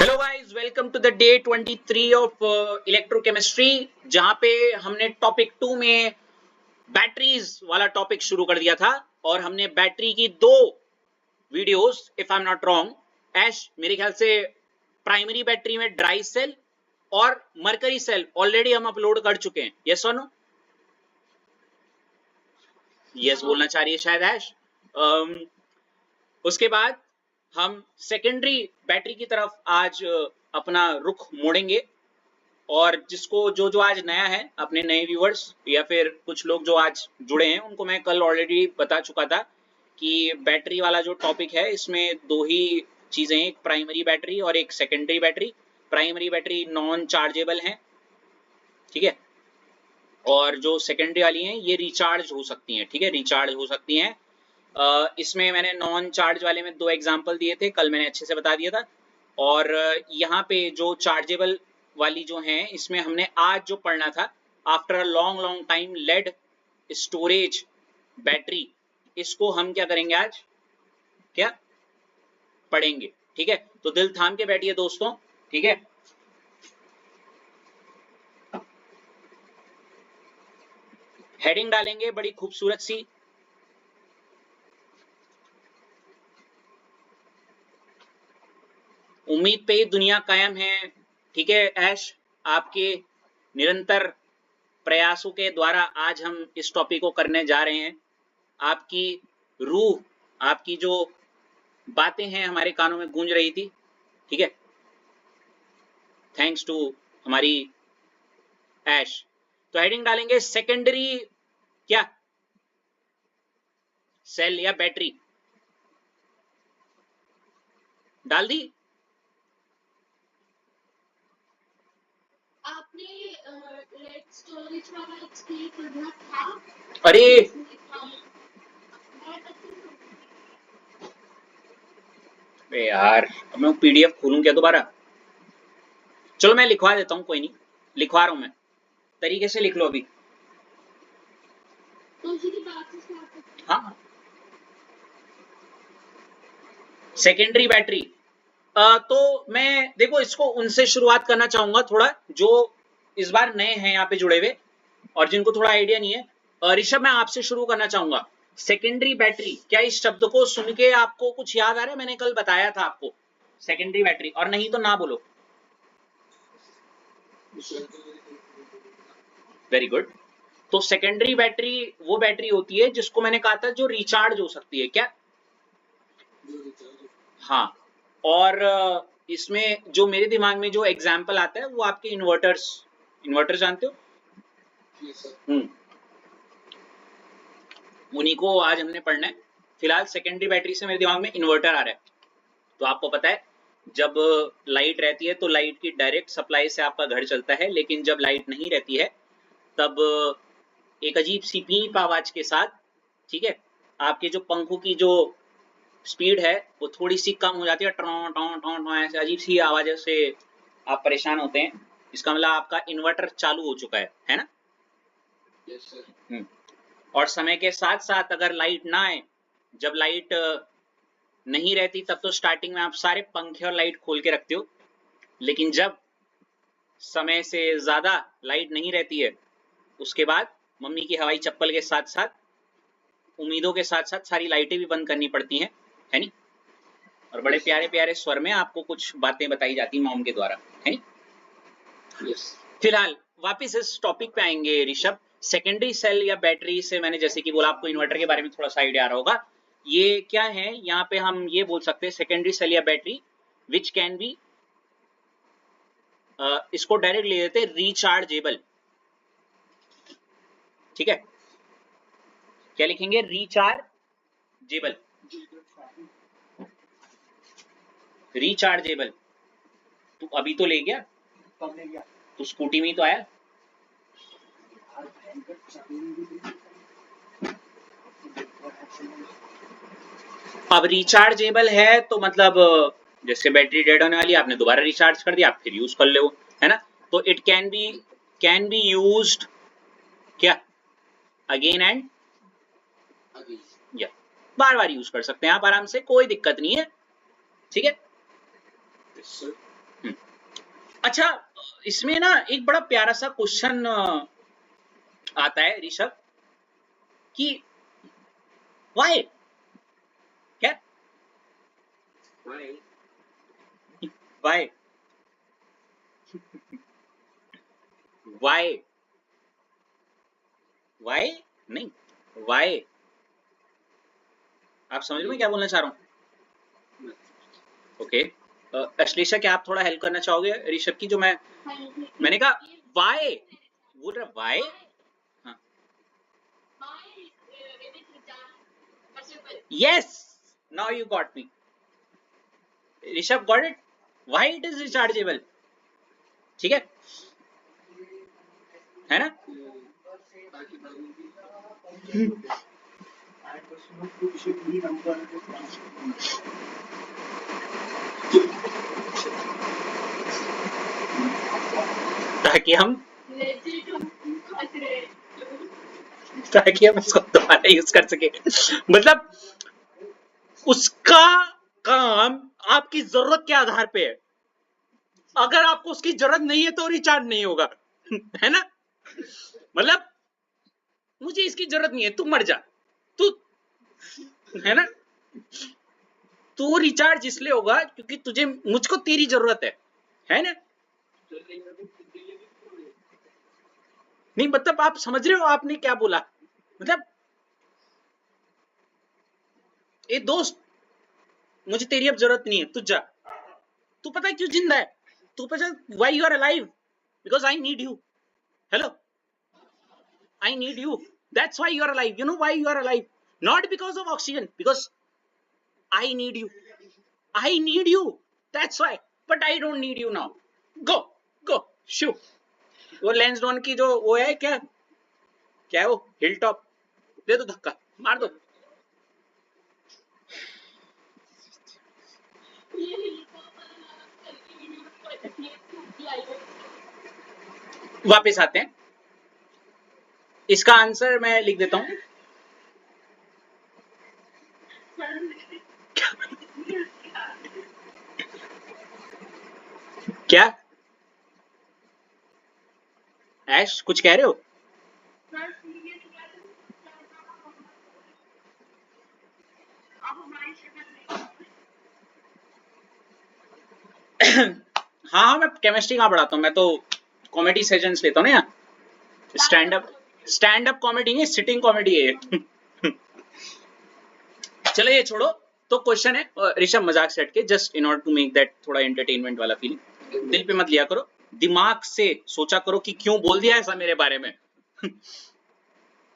Hello guys, welcome to the day 23 of electrochemistry, जहां पे हमने टॉपिक 2 में बैटरीज वाला टॉपिक शुरू कर दिया था और हमने बैटरी की दो videos, if I am not wrong Ash, मेरे ख्याल से प्राइमरी बैटरी में ड्राई सेल और मरकरी सेल ऑलरेडी हम अपलोड कर चुके हैं। यस और नो? यस बोलना चाह रही है शायद ऐश। उसके बाद हम सेकेंडरी बैटरी की तरफ आज अपना रुख मोड़ेंगे और जिसको जो आज नया है, अपने नए व्यूअर्स या फिर कुछ लोग जो आज जुड़े हैं, उनको मैं कल ऑलरेडी बता चुका था कि बैटरी वाला जो टॉपिक है इसमें दो ही चीजें हैं, एक प्राइमरी बैटरी और एक secondary battery. Primary battery non chargeable है, ठीक है, और जो सेकेंडरी वाली हैं ये रिचार्ज हो सकती हैं, ठीक है, रिचार्ज हो सकती हैं। इसमें मैंने नॉन चार्ज वाले में दो एग्जाम्पल दिए थे, कल मैंने अच्छे से बता दिया था। और यहाँ पे जो चार्जेबल वाली जो हैं, इसमें हमने आज जो पढ़ना था, after a long time lead storage battery, इसको हम क्या करेंगे आज, क्या पढ़ेंगे, ठीक है। तो दिल थाम के बैठिए दोस्तों, ठीक है। हेडिंग डालेंगे बड़ी खूबसूरत सी, उम्मीद पे ही दुनिया कायम है, ठीक है ऐश। आपके निरंतर प्रयासों के द्वारा आज हम इस टॉपिक को करने जा रहे हैं। आपकी रूह, आपकी जो बातें हैं हमारे कानों में गूंज रही थी, ठीक है, थैंक्स टू हमारी ऐश। तो हेडिंग डालेंगे सेकेंडरी क्या, सेल या बैटरी, डाल दी आपने लेट स्टोरेज वाला एक्सप्लेन करना था। अरे यार, अब मैं पीडीएफ खोलूं क्या दोबारा? चलो मैं लिखवा देता हूं, कोई नहीं, लिखवा रहा हूं मैं, तरीके से लिख लो अभी। तो उसी की बात से स्टार्ट करते हैं। हाँ, सेकेंडरी बैटरी, तो मैं देखो इसको उनसे शुरुआत करना चाहूंगा थोड़ा जो इस बार नए हैं यहाँ पे जुड़े हुए और जिनको थोड़ा आइडिया नहीं है। ऋषभ, मैं आपसे शुरू करना चाहूंगा। सेकेंडरी बैटरी, क्या इस शब्द को सुन के आपको कुछ याद आ रहा है? मैंने कल बताया था आपको सेकेंडरी बैटरी, और नहीं तो ना बोलो। Very good. तो सेकेंडरी बैटरी वो बैटरी होती है जिसको मैंने कहा था जो रिचार्ज हो सकती है, क्या? हाँ, और इसमें जो मेरे दिमाग में जो एग्जाम्पल आता है वो आपके इन्वर्टर्स, इन्वर्टर जानते हो? उन्हीं को आज हमने पढ़ना है। फिलहाल सेकेंडरी बैटरी से मेरे दिमाग में इन्वर्टर आ रहा है। तो आपको पता है, जब लाइट रहती है तो लाइट की डायरेक्ट सप्लाई से आपका घर चलता है, लेकिन जब लाइट नहीं रहती है तब एक अजीब सी पीप आवाज के साथ, ठीक है, आपके जो पंखों की जो स्पीड है वो थोड़ी सी कम हो जाती है, टॉं टॉं टॉं टॉं, ऐसे अजीब सी आवाज़ से आप परेशान होते हैं। इसका मतलब आपका इन्वर्टर चालू हो चुका है ना? Yes sir. और समय के साथ साथ अगर लाइट ना आए, जब लाइट नहीं रहती तब तो स्टार्टिंग में आप सारे पंखे और लाइट खोल के रखते हो, लेकिन जब समय से ज्यादा लाइट नहीं रहती है उसके बाद मम्मी की हवाई चप्पल के साथ साथ, उम्मीदों के साथ साथ सारी लाइटें भी बंद करनी पड़ती हैं, है नहीं? और बड़े प्यारे प्यारे स्वर में आपको कुछ बातें बताई जाती मॉम के द्वारा, है नहीं? यस। फिलहाल वापस इस टॉपिक पे आएंगे ऋषभ। सेकेंडरी सेल या बैटरी से मैंने जैसे कि बोला, आपको इन्वर्टर के बारे में थोड़ा सा आइडिया आ रहा होगा। ये क्या है, यहाँ पे हम ये बोल सकते हैं सेकेंडरी सेल या बैटरी विच कैन बी, इसको डायरेक्ट ले लेते हैं रिचार्जेबल, ठीक है। क्या लिखेंगे? Rechargeable, rechargeable. तू अभी तो ले गया, कब ले गया? तू स्कूटी में ही तो आया। अब रिचार्जेबल है तो मतलब जैसे बैटरी डेड होने वाली है, आपने दोबारा रिचार्ज कर दिया, आप फिर यूज कर लो, है ना? तो इट कैन बी यूज्ड क्या, अगेन एंड या, बार बार यूज कर सकते हैं आप आराम से, कोई दिक्कत नहीं है, ठीक है। Yes sir. अच्छा, इसमें ना एक बड़ा प्यारा सा क्वेश्चन आता है ऋषभ कि वाई, क्या वाई वाई वाई नहीं, वाई। आप समझ रहे हो मैं क्या बोलना चाह रहा हूँ? ओके, अश्लेषा क्या आप थोड़ा हेल्प करना चाहोगे ऋषभ की? जो मैंने कहा वाई, बोल रहा वाई। हाँ, yes, now you got me, Rishabh got it, why it is rechargeable. ठीक है ना? ताकि हम इसको दोबारा यूज कर सके। मतलब उसका काम आपकी जरूरत के आधार पे है, अगर आपको उसकी जरूरत नहीं है तो रिचार्ज नहीं होगा। है ना? मतलब मुझे इसकी जरूरत नहीं है, तू मर जा, तू, है ना? तू रिचार्ज इसलिए होगा क्योंकि तुझे, मुझको तेरी जरूरत है ना? नहीं मतलब आप समझ रहे हो आपने क्या बोला? मतलब ए दोस्त, मुझे तेरी अब जरूरत नहीं है, तू जा। तू पता है क्यों जिंदा है? तू पता why you are alive? Because I need you. Hello, I need you. That's why you are alive. You know why you are alive? Not because of oxygen, because I need you. I need you. That's why. But I don't need you now. Go, go, shoo. वो लैंसडॉन की जो वो है, क्या क्या है वो, hill top, दे दो धक्का, मार दो। वापस आते हैं, इसका आंसर मैं लिख देता हूं। क्या ऐश कुछ कह रहे हो? हाँ हाँ, मैं केमिस्ट्री कहाँ पढ़ाता हूँ, मैं तो कॉमेडी सेशंस लेता हूँ ना यहाँ। स्टैंड अप कॉमेडी नहीं, सिटिंग कॉमेडी है। चलो ये छोड़ो। तो क्वेश्चन है, ऋषभ मजाक से हटके, just in order to make that थोड़ा एंटरटेनमेंट वाला फीलिंग, दिल पे मत लिया करो, दिमाग से सोचा करो कि क्यों बोल दिया ऐसा मेरे बारे में।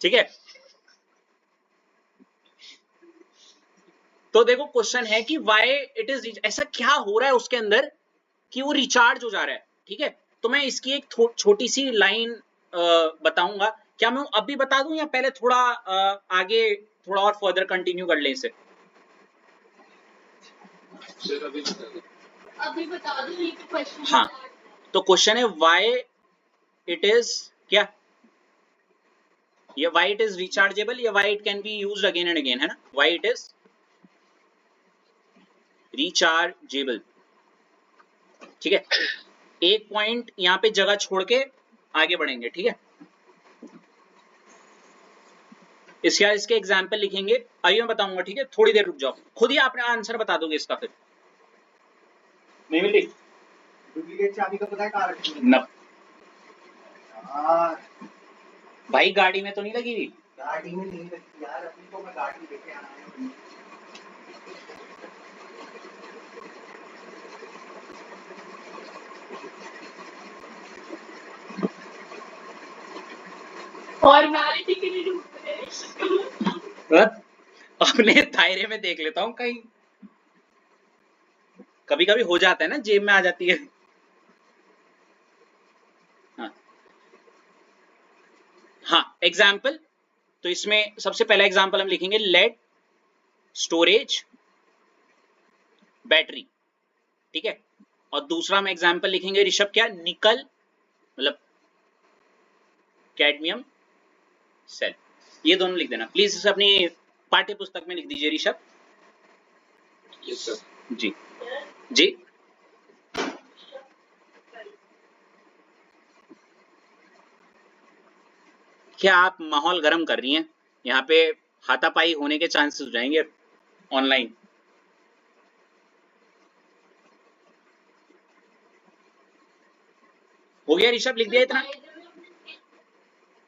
ठीक है? तो देखो क्वेश्चन है कि व्हाई इट इज, ऐसा क्या हो रहा है उसके अंदर कि वो रिचार्ज हो जा रहा है। ठीक है, तो मैं इसकी एक छोटी सी लाइन बताऊंगा। क्या मैं अभी बता दूं या पहले थोड़ा आगे थोड़ा और फर्दर कंटिन्यू कर ले इसे? अभी बता दो, ये तो क्वेश्चन। हाँ, तो क्वेश्चन है व्हाई इट इज, क्या ये व्हाई इट इज रिचार्जेबल या why it can be used again and again, है ना? Why it is rechargeable. ठीक है, एक पॉइंट यहाँ पे जगह छोड़ के आगे बढ़ेंगे। ठीक है, इसके एग्जाम्पल लिखेंगे, आइए मैं बताऊंगा। ठीक है, थोड़ी देर रुक जाओ, खुद ही आपने आंसर बता दोगे इसका। फिर नहीं मिली डुप्लीकेट चाबी का पता है कहाँ रखी है? न यार, भाई गाड़ी में तो नहीं लगी हुई? गाड़ी में नहीं रखी यार, अभी तो मैं गाड़ी लेके आया हूँ। फॉर्मेलिटी के लिए ढूंढ रहे हैं। अपने दायरे में देख लेता हूँ कहीं, कभी कभी हो जाता है ना, जेब में आ जाती है। हाँ हाँ, एग्जाम्पल। तो इसमें सबसे पहला एग्जाम्पल हम लिखेंगे लेड स्टोरेज बैटरी। ठीक है, और दूसरा हम एग्जाम्पल लिखेंगे ऋषभ, क्या, निकल मतलब कैडमियम सेल। ये दोनों लिख देना प्लीज, इसे अपनी पाठ्य पुस्तक में लिख दीजिए ऋषभ। Yes sir. जी जी। क्या आप माहौल गर्म कर रही हैं? यहाँ पे हाथापाई होने के चांसेस हो जाएंगे ऑनलाइन। हो गया ऋषभ, लिख दिया इतना?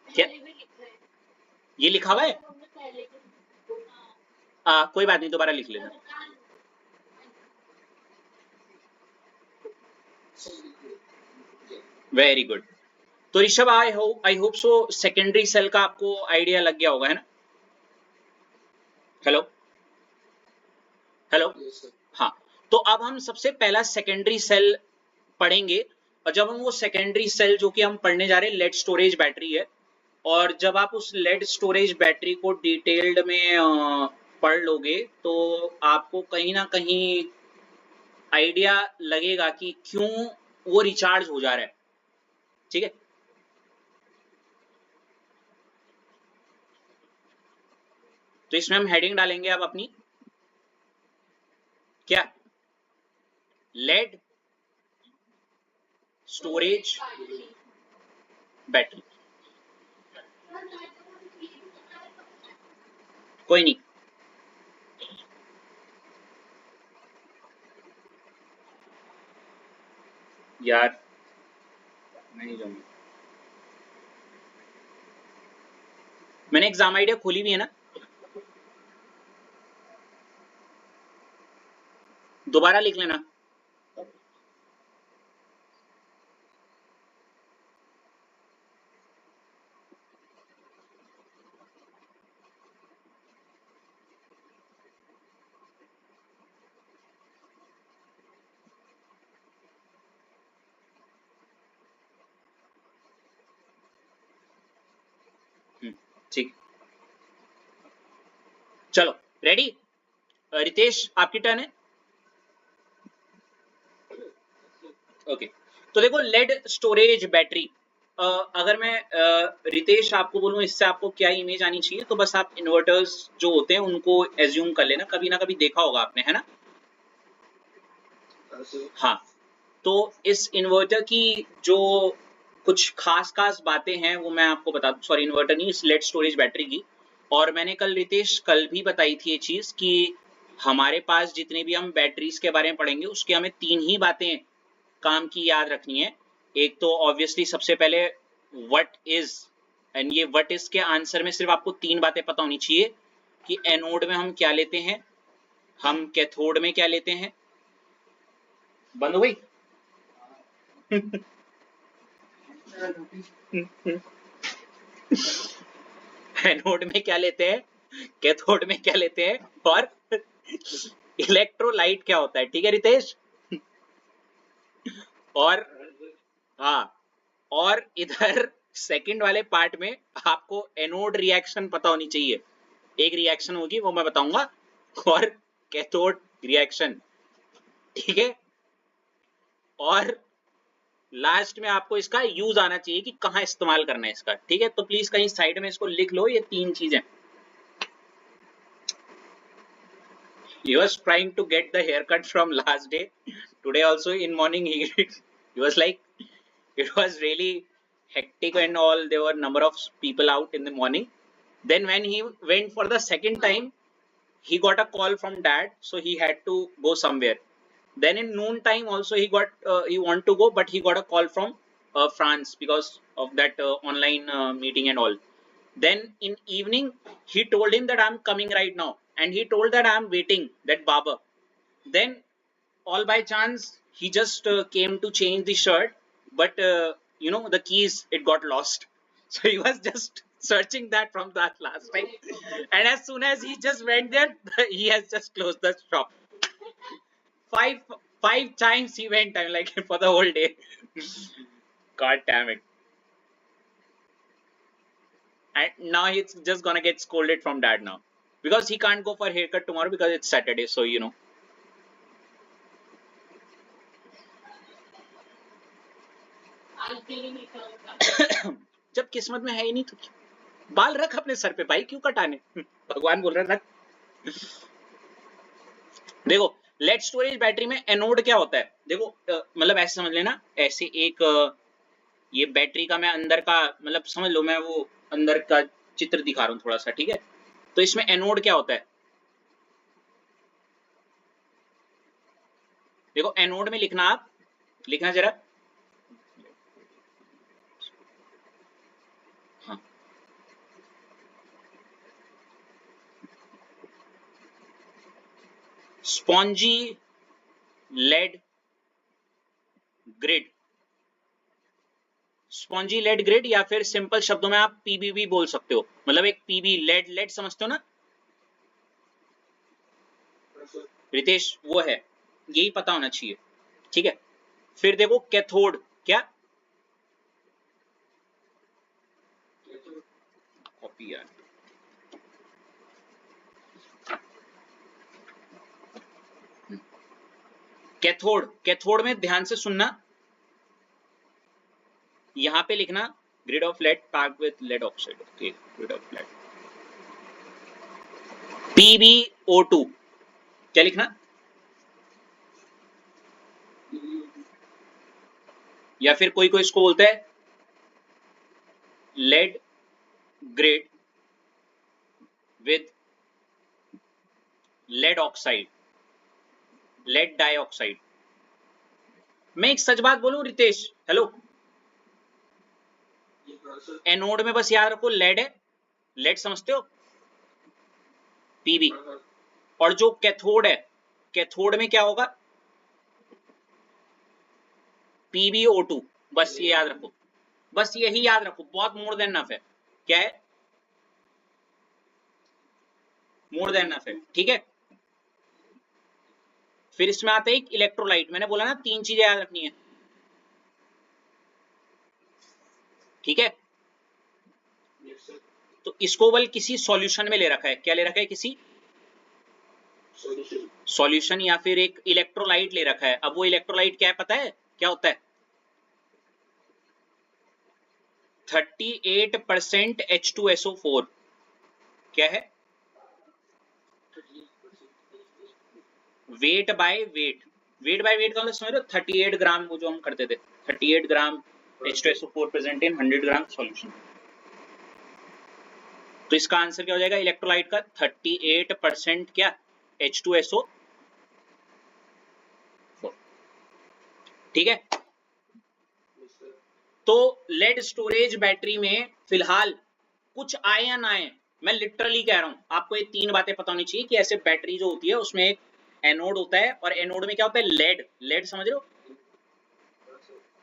क्या ये लिखा हुआ है? कोई बात नहीं, दोबारा लिख लेना। Very good. तो Rishabh I hope so secondary cell का आपको आइडिया लग गया होगा, है ना? Hello hello. हाँ, तो अब हम सबसे पहला सेकेंडरी सेल पढ़ेंगे। और जब हम वो सेकेंडरी सेल जो कि हम पढ़ने जा रहे हैं लेड स्टोरेज बैटरी है। और जब आप उस लेड स्टोरेज बैटरी को डिटेल्ड में पढ़ लोगे तो आपको कहीं ना कहीं आइडिया लगेगा कि क्यों वो रिचार्ज हो जा रहा है। ठीक है, तो इसमें हम हेडिंग डालेंगे अब अपनी, क्या? Lead storage battery. कोई नहीं, यार नहीं जाऊंगा। मैंने एग्जाम आइडिया खोली भी है ना, दोबारा लिख लेना। ठीक, चलो रेडी। रितेश आपकी टर्न है। ओके, तो देखो लेड स्टोरेज बैटरी, अगर मैं रितेश आपको बोलूं इससे आपको क्या इमेज आनी चाहिए, तो बस आप इन्वर्टर्स जो होते हैं उनको एज्यूम कर लेना, कभी ना कभी देखा होगा आपने, है ना? हाँ, तो इस इन्वर्टर की जो कुछ खास खास बातें हैं वो मैं आपको बता दूं। सॉरी, इन्वर्टर नहीं, इस लेड स्टोरेज बैटरी की। और मैंने कल रितेश कल भी बताई थी ये चीज कि हमारे पास जितने भी हम बैटरीज के बारे में पढ़ेंगे उसके हमें तीन ही बातें काम की याद रखनी है। एक तो ऑब्वियसली सबसे पहले व्हाट इज, एंड ये व्हाट इज के आंसर में सिर्फ आपको तीन बातें पता होनी चाहिए कि एनोड में हम क्या लेते हैं, हम कैथोड में क्या लेते हैं। बंद हो गई? एनोड में क्या लेते हैं, कैथोड में क्या लेते हैं, और इलेक्ट्रोलाइट क्या होता है। ठीक है रितेश? और हाँ, और इधर सेकंड वाले पार्ट में आपको एनोड रिएक्शन पता होनी चाहिए। एक रिएक्शन होगी वो मैं बताऊंगा, और कैथोड रिएक्शन। ठीक है, और लास्ट में आपको इसका यूज आना चाहिए कि कहाँ इस्तेमाल करना है इसका। ठीक है, तो प्लीज कहीं साइड में इसको लिख लो, ये तीन चीजें। He was trying to get the haircut from last day. Today also in morning he was like, it was really hectic and all. There were number of people out in the morning. Then when he went for the second time, he got a call from dad, so he had to go somewhere. Then in noon time also he want to go, but he got a call from France because of that online meeting and all. Then in evening, he told him that I'm coming right now, and he told that I'm waiting that barber. Then all by chance, he just came to change the shirt, but the keys it got lost. So he was just searching that from that last time, and as soon as he just went there, he has just closed the shop. Five five times he went, I'm like for the whole day. God damn it. And now he's just gonna get scolded from dad now because he can't go for haircut tomorrow because it's Saturday, so जब किस्मत में है ही नहीं तो बाल रख अपने sir पे भाई, क्यों कटाने? भगवान बोल रहा है। देखो लेड स्टोरेज बैटरी में एनोड क्या होता है, देखो मतलब ऐसे समझ लेना, ऐसे एक ये बैटरी का मैं अंदर का मतलब समझ लो, मैं वो अंदर का चित्र दिखा रहा हूँ थोड़ा सा, ठीक है। तो इसमें एनोड क्या होता है, देखो एनोड में लिखना, आप लिखना जरा, हाँ, spongy lead grid, spongy lead grid, या फिर सिंपल शब्दों में आप पीबीबी बोल सकते हो, मतलब एक पीबी लेड, लेड समझते हो ना रितेश, वो है, यही पता होना चाहिए, ठीक है। फिर देखो कैथोड, क्या कॉपी यार, कैथोड, कैथोड में ध्यान से सुनना, यहां पे लिखना grid of lead packed with lead oxide, okay, grid of lead PbO2, क्या लिखना, या फिर कोई कोई इसको बोलता है lead grid with lead oxide, lead dioxide. मैं एक सच बात बोलूं रितेश, हेलो, एनोड में बस याद रखो लेड है, लेड समझते हो, पीबी, और जो कैथोड है, कैथोड में क्या होगा, PbO2, बस ये याद रखो, बस यही याद रखो, बहुत मोर देन नफ है, क्या है, मोर देन नफ है, ठीक है। फिर इसमें आता है एक इलेक्ट्रोलाइट, मैंने बोला ना 3 चीजें याद रखनी है, ठीक है। तो इसको बल किसी सॉल्यूशन में ले रखा है, क्या ले रखा है, किसी सॉल्यूशन, या फिर एक इलेक्ट्रोलाइट ले रखा है। अब वो इलेक्ट्रोलाइट क्या है पता है, क्या होता है, 38% H2SO4, क्या है, weight by weight, weight by weight का मतलब समझ लो 38 ग्राम, वो जो हम करते थे 38 ग्राम H2SO4 present in 100 gram solution. तो इसका आंसर क्या हो जाएगा इलेक्ट्रोलाइट का, 38% क्या, H2SO4, ठीक है। तो लेड स्टोरेज बैटरी में फिलहाल कुछ आए या ना आए, मैं लिटरली कह रहा हूं, आपको ये 3 बातें पता होनी चाहिए कि ऐसे बैटरी जो होती है उसमें एक एनोड होता है, और एनोड में क्या होता है, लेड, लेड समझ रहे हो,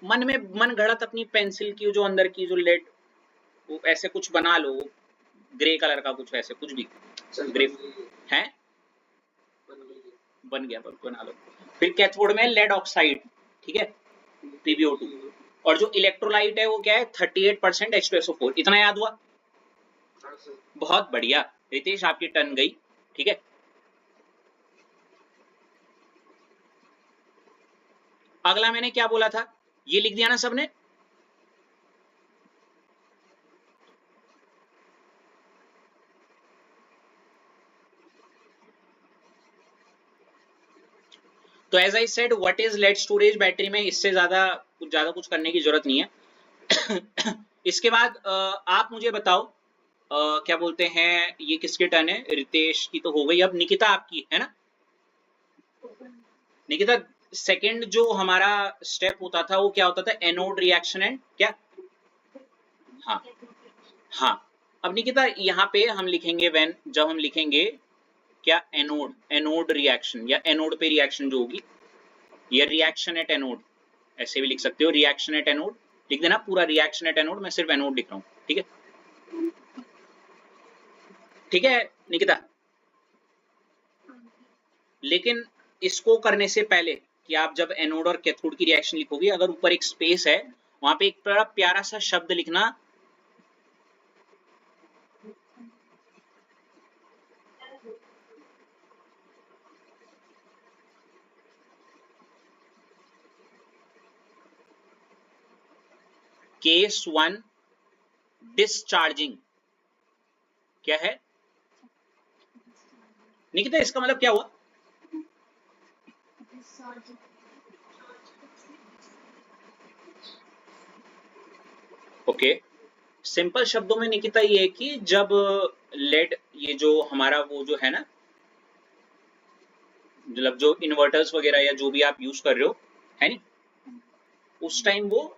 मन में मन गढ़त अपनी पेंसिल की जो अंदर की जो लेड, वो ऐसे कुछ बना लो, ग्रे कलर का कुछ, ऐसे कुछ भी ग्रे है, बन गया, बना लो। फिर कैथोड में लेड ऑक्साइड, ठीक है, PbO2, और जो इलेक्ट्रोलाइट है वो क्या है 38% H2SO4, इतना याद हुआ, बहुत बढ़िया रितेश, आपकी टर्न गई, ठीक है। अगला मैंने क्या बोला था, ये लिख दिया ना सबने, तो as I said what is lead storage battery में, इससे ज्यादा कुछ करने की जरूरत नहीं है। इसके बाद आप मुझे बताओ, क्या बोलते हैं, ये किसके टर्न है, रितेश की तो हो गई, अब निकिता आपकी है ना, निकिता सेकंड जो हमारा स्टेप होता था वो क्या होता था, एनोड रिएक्शन एंड क्या, हाँ हाँ। अब निकिता यहाँ पे हम लिखेंगे व्हेन, जब हम लिखेंगे क्या, एनोड, एनोड रिएक्शन या एनोड पे रिएक्शन जो होगी, या रिएक्शन एट एनोड, ऐसे भी लिख सकते हो, रिएक्शन एट एनोड लिख देना पूरा, रिएक्शन एट एनोड, मैं सिर्फ एनोड लिख रहा हूँ, ठीक है, ठीक है निकिता। लेकिन इसको करने से पहले कि आप जब एनोड और कैथोड की रिएक्शन लिखोगे, अगर ऊपर एक स्पेस है वहां पे एक बड़ा प्यारा सा शब्द लिखना, केस 1 डिस्चार्जिंग, क्या है निकिता, इसका मतलब क्या हुआ, ओके, सिंपल शब्दों में निकिता ये है कि जब लेड, ये जो हमारा वो जो है ना, मतलब जो इन्वर्टर्स वगैरह या जो भी आप यूज कर रहे हो, है नी, उस टाइम वो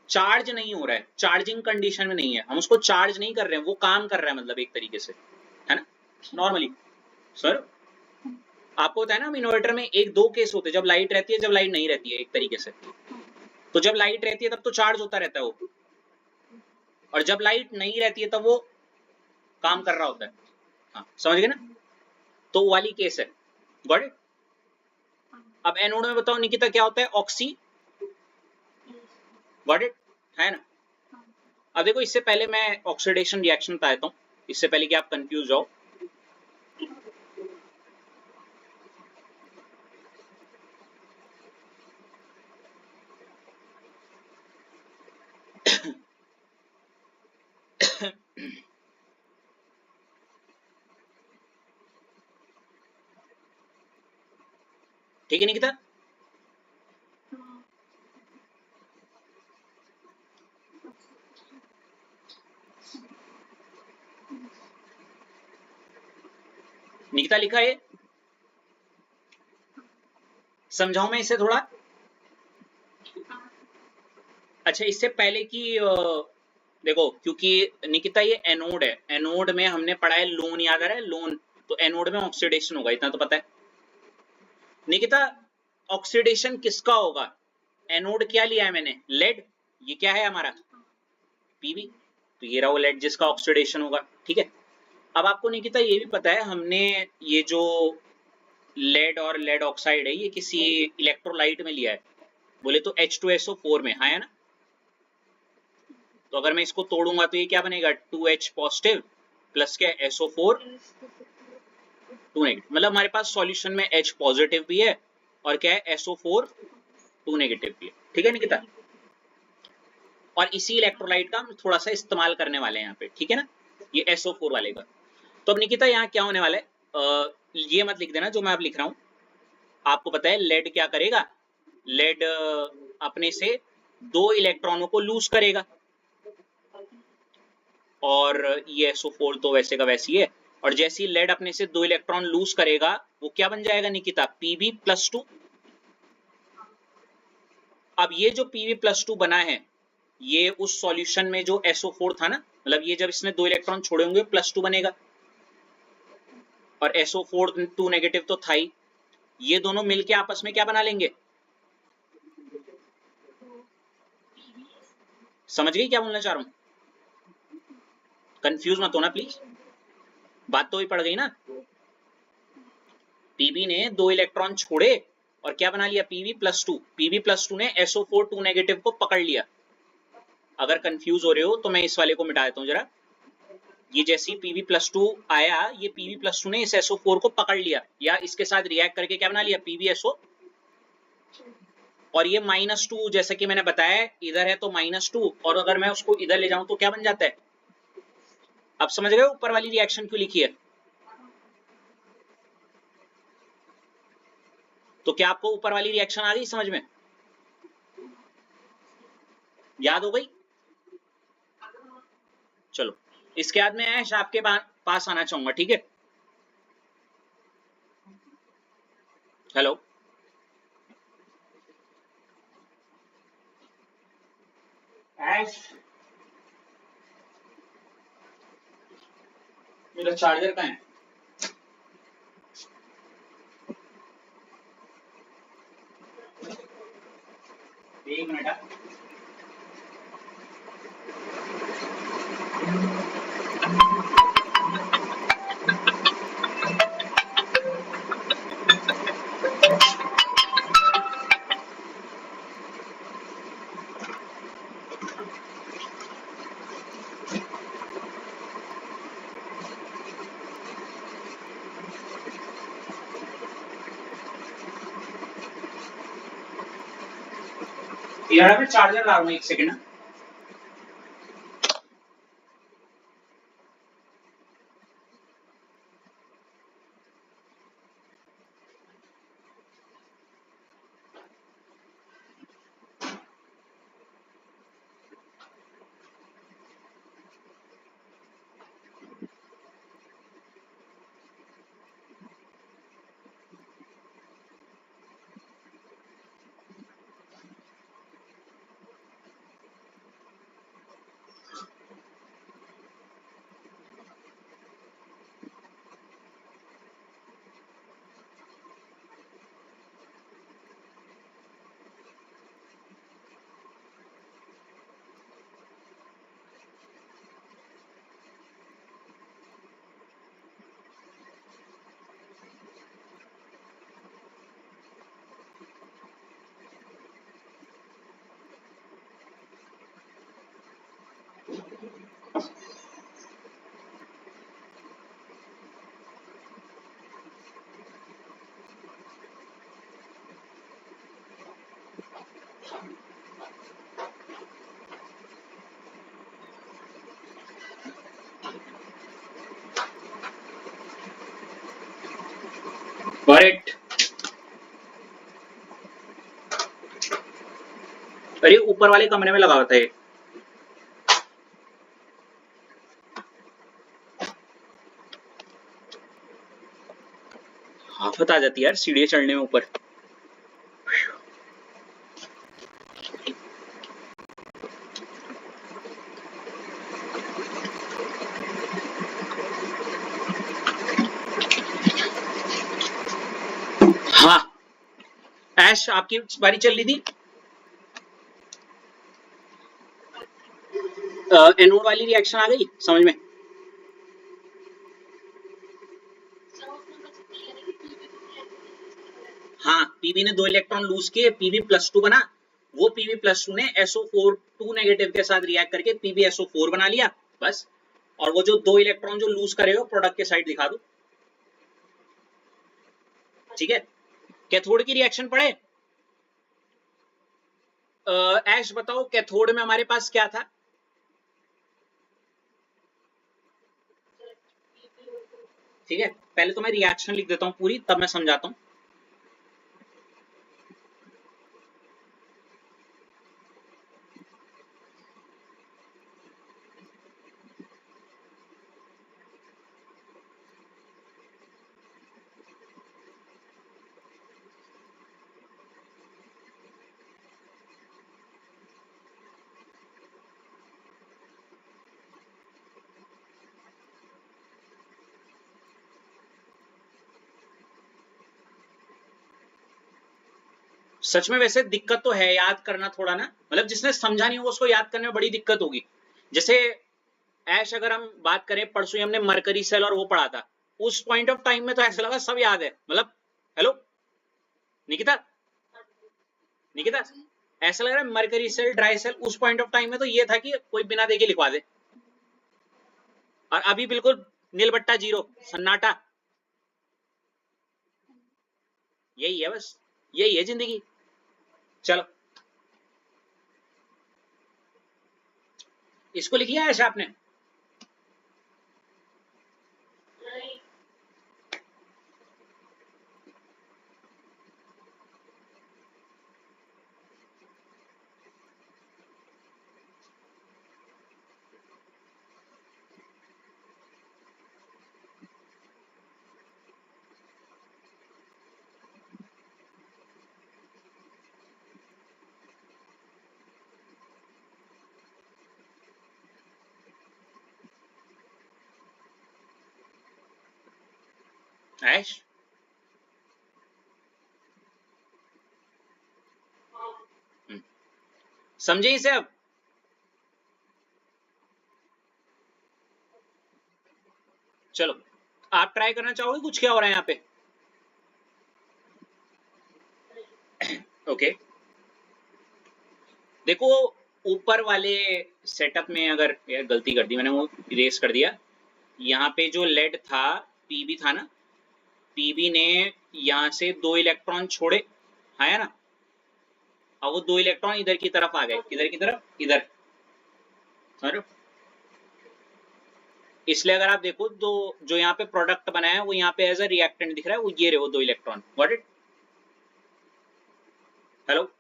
चार्ज नहीं हो रहा है, चार्जिंग कंडीशन में नहीं है, हम उसको चार्ज नहीं कर रहे हैं, वो काम कर रहा है, मतलब एक तरीके से, है ना। नॉर्मली सर आपको होता है ना, हम इन्वर्टर में एक दो केस होते हैं, जब लाइट रहती है, जब लाइट नहीं रहती है, एक तरीके से। तो जब लाइट रहती है तब तो चार्ज होता रहता है वो, और जब लाइट नहीं रहती है तब वो काम कर रहा होता है। हाँ, समझ गए ना, तो वो वाली केस है। Got it. अब एनोड में बताओ निकिता क्या होता है, ऑक्सी। गॉट इट, है ना। अब देखो, इससे पहले मैं ऑक्सीडेशन रिएक्शन बताता हूँ, इससे पहले कि आप कंफ्यूज हो। ठीक है निकिता। निकिता लिखा है, समझाऊं मैं इसे थोड़ा। अच्छा, इससे पहले कि देखो, क्योंकि निकिता ये एनोड है, एनोड में हमने पढ़ा है लोन, याद आ रहा है लोन, तो एनोड में ऑक्सीडेशन होगा, इतना तो पता है। निकिता, ऑक्सीडेशन किसका होगा, एनोड क्या लिया है मैंने, लेड, ये क्या है हमारा पीबी, तो ये रहा वो लेड जिसका ऑक्सीडेशन होगा, ठीक है। अब आपको निकिता ये भी पता है, हमने ये जो लेड और लेड ऑक्साइड है, ये किसी इलेक्ट्रोलाइट में लिया है, बोले तो H2SO4 में, हाँ है ना। तो अगर मैं इसको तोड़ूंगा तो ये क्या बनेगा, 2H पॉजिटिव प्लस क्या, SO4 2 नेगेटिव, मतलब हमारे पास सॉल्यूशन में H पॉजिटिव भी है और क्या है, SO4 2 नेगेटिव भी है, ठीक है निकिता। और इसी इलेक्ट्रोलाइट का हम थोड़ा सा इस्तेमाल करने वाले हैं यहाँ पे, ठीक है ना, ये SO4 वाले का। तो अब निकिता यहाँ क्या होने वाला है, ये मत लिख देना जो मैं अब लिख रहा हूँ। आपको पता है लेड क्या करेगा, लेड अपने से 2 इलेक्ट्रॉनों को लूज करेगा, और ये SO4 तो वैसे का वैसी है, और जैसे ही लेड अपने से 2 इलेक्ट्रॉन लूज करेगा, वो क्या बन जाएगा निकिता, Pb+2। अब ये जो Pb+2 बना है, ये उस सॉल्यूशन में जो SO4 था ना, मतलब ये जब इसने 2 इलेक्ट्रॉन छोड़े होंगे +2 बनेगा, और SO4 2 नेगेटिव तो था ही, ये दोनों मिलके आपस में क्या बना लेंगे, समझ गई क्या बोलना चाह रहा हूं, कंफ्यूज मत होना प्लीज, बात तो ही पड़ गई ना। Pb ने 2 इलेक्ट्रॉन छोड़े और क्या बना लिया, Pb+2, Pb+2 ने SO4 2 नेगेटिव को पकड़ लिया। अगर कंफ्यूज हो रहे हो तो मैं इस वाले को मिटा देता हूं जरा, ये जैसे ही Pb+2 आया, ये Pb+2 ने इस SO4 को पकड़ लिया, या इसके साथ रिएक्ट करके क्या बना लिया, PbSO, और ये -2, जैसा कि मैंने बताया इधर है तो -2, और अगर मैं उसको इधर ले जाऊं तो क्या बन जाता है। अब समझ गए ऊपर वाली रिएक्शन क्यों लिखी है। तो क्या आपको ऊपर वाली रिएक्शन आ गई समझ में, याद हो गई। चलो, इसके बाद में ऐश आपके पास आना चाहूंगा, ठीक है। हेलो, ऐश, मेरा चार्जर कहाँ है, एक मिनट। यार मैं चार्जर ला रहा हूँ, एक सेकंड ना। करेक्ट। अरे ऊपर वाले कमरे में लगा हुआ था ये। आफत आ जाती है यार सीढ़ी चढ़ने में ऊपर। हाँ ऐश आपकी बारी चल रही थी। एनोड वाली रिएक्शन आ गई समझ में? हाँ पीबी ने 2 इलेक्ट्रॉन लूज किए, Pb+2 बना। वो Pb+2 ने SO4 2 नेगेटिव के साथ रिएक्ट करके PbSO4 बना लिया बस। और वो जो 2 इलेक्ट्रॉन जो लूज करे हो प्रोडक्ट के साइड दिखा दो। ठीक है कैथोड की रिएक्शन पढ़े? ऐश बताओ कैथोड में हमारे पास क्या था? ठीक है पहले तो मैं रिएक्शन लिख देता हूं पूरी, तब मैं समझाता हूं। सच में वैसे दिक्कत तो है याद करना थोड़ा ना, मतलब जिसने समझा नहीं होगा उसको याद करने में बड़ी दिक्कत होगी। जैसे ऐश अगर हम बात करें परसों हमने मरकरी सेल और वो पढ़ा था, उस पॉइंट ऑफ टाइम में तो ऐसा लगा सब याद है, मतलब हेलो निकिता निकिता ऐसा लग रहा है मरकरी सेल ड्राई सेल, उस पॉइंट ऑफ टाइम में तो ये था कि कोई बिना देखे लिखवा दे, और अभी बिल्कुल नीलबट्टा जीरो सन्नाटा। यही है बस, यही है जिंदगी। चलो इसको लिख लिया ऐसा आपने? ऐश समझे इसे अब? चलो आप ट्राई करना चाहोगे कुछ क्या हो रहा है यहाँ पे? ओके देखो ऊपर वाले सेटअप में, अगर यार गलती कर दी मैंने, वो इरेज कर दिया। यहाँ पे जो लेड था पीबी था ना, पीबी ने यहाँ से 2 इलेक्ट्रॉन छोड़े, है ना? और वो 2 इलेक्ट्रॉन इधर की तरफ आ गए, किधर की तरफ? इधर, समझ रहे हो? इसलिए अगर आप देखो तो जो यहाँ पे प्रोडक्ट बनाया है वो यहाँ पे एज अ रिएक्टेंट दिख रहा है, वो ये रहे वो 2 इलेक्ट्रॉन। Got it? हेलो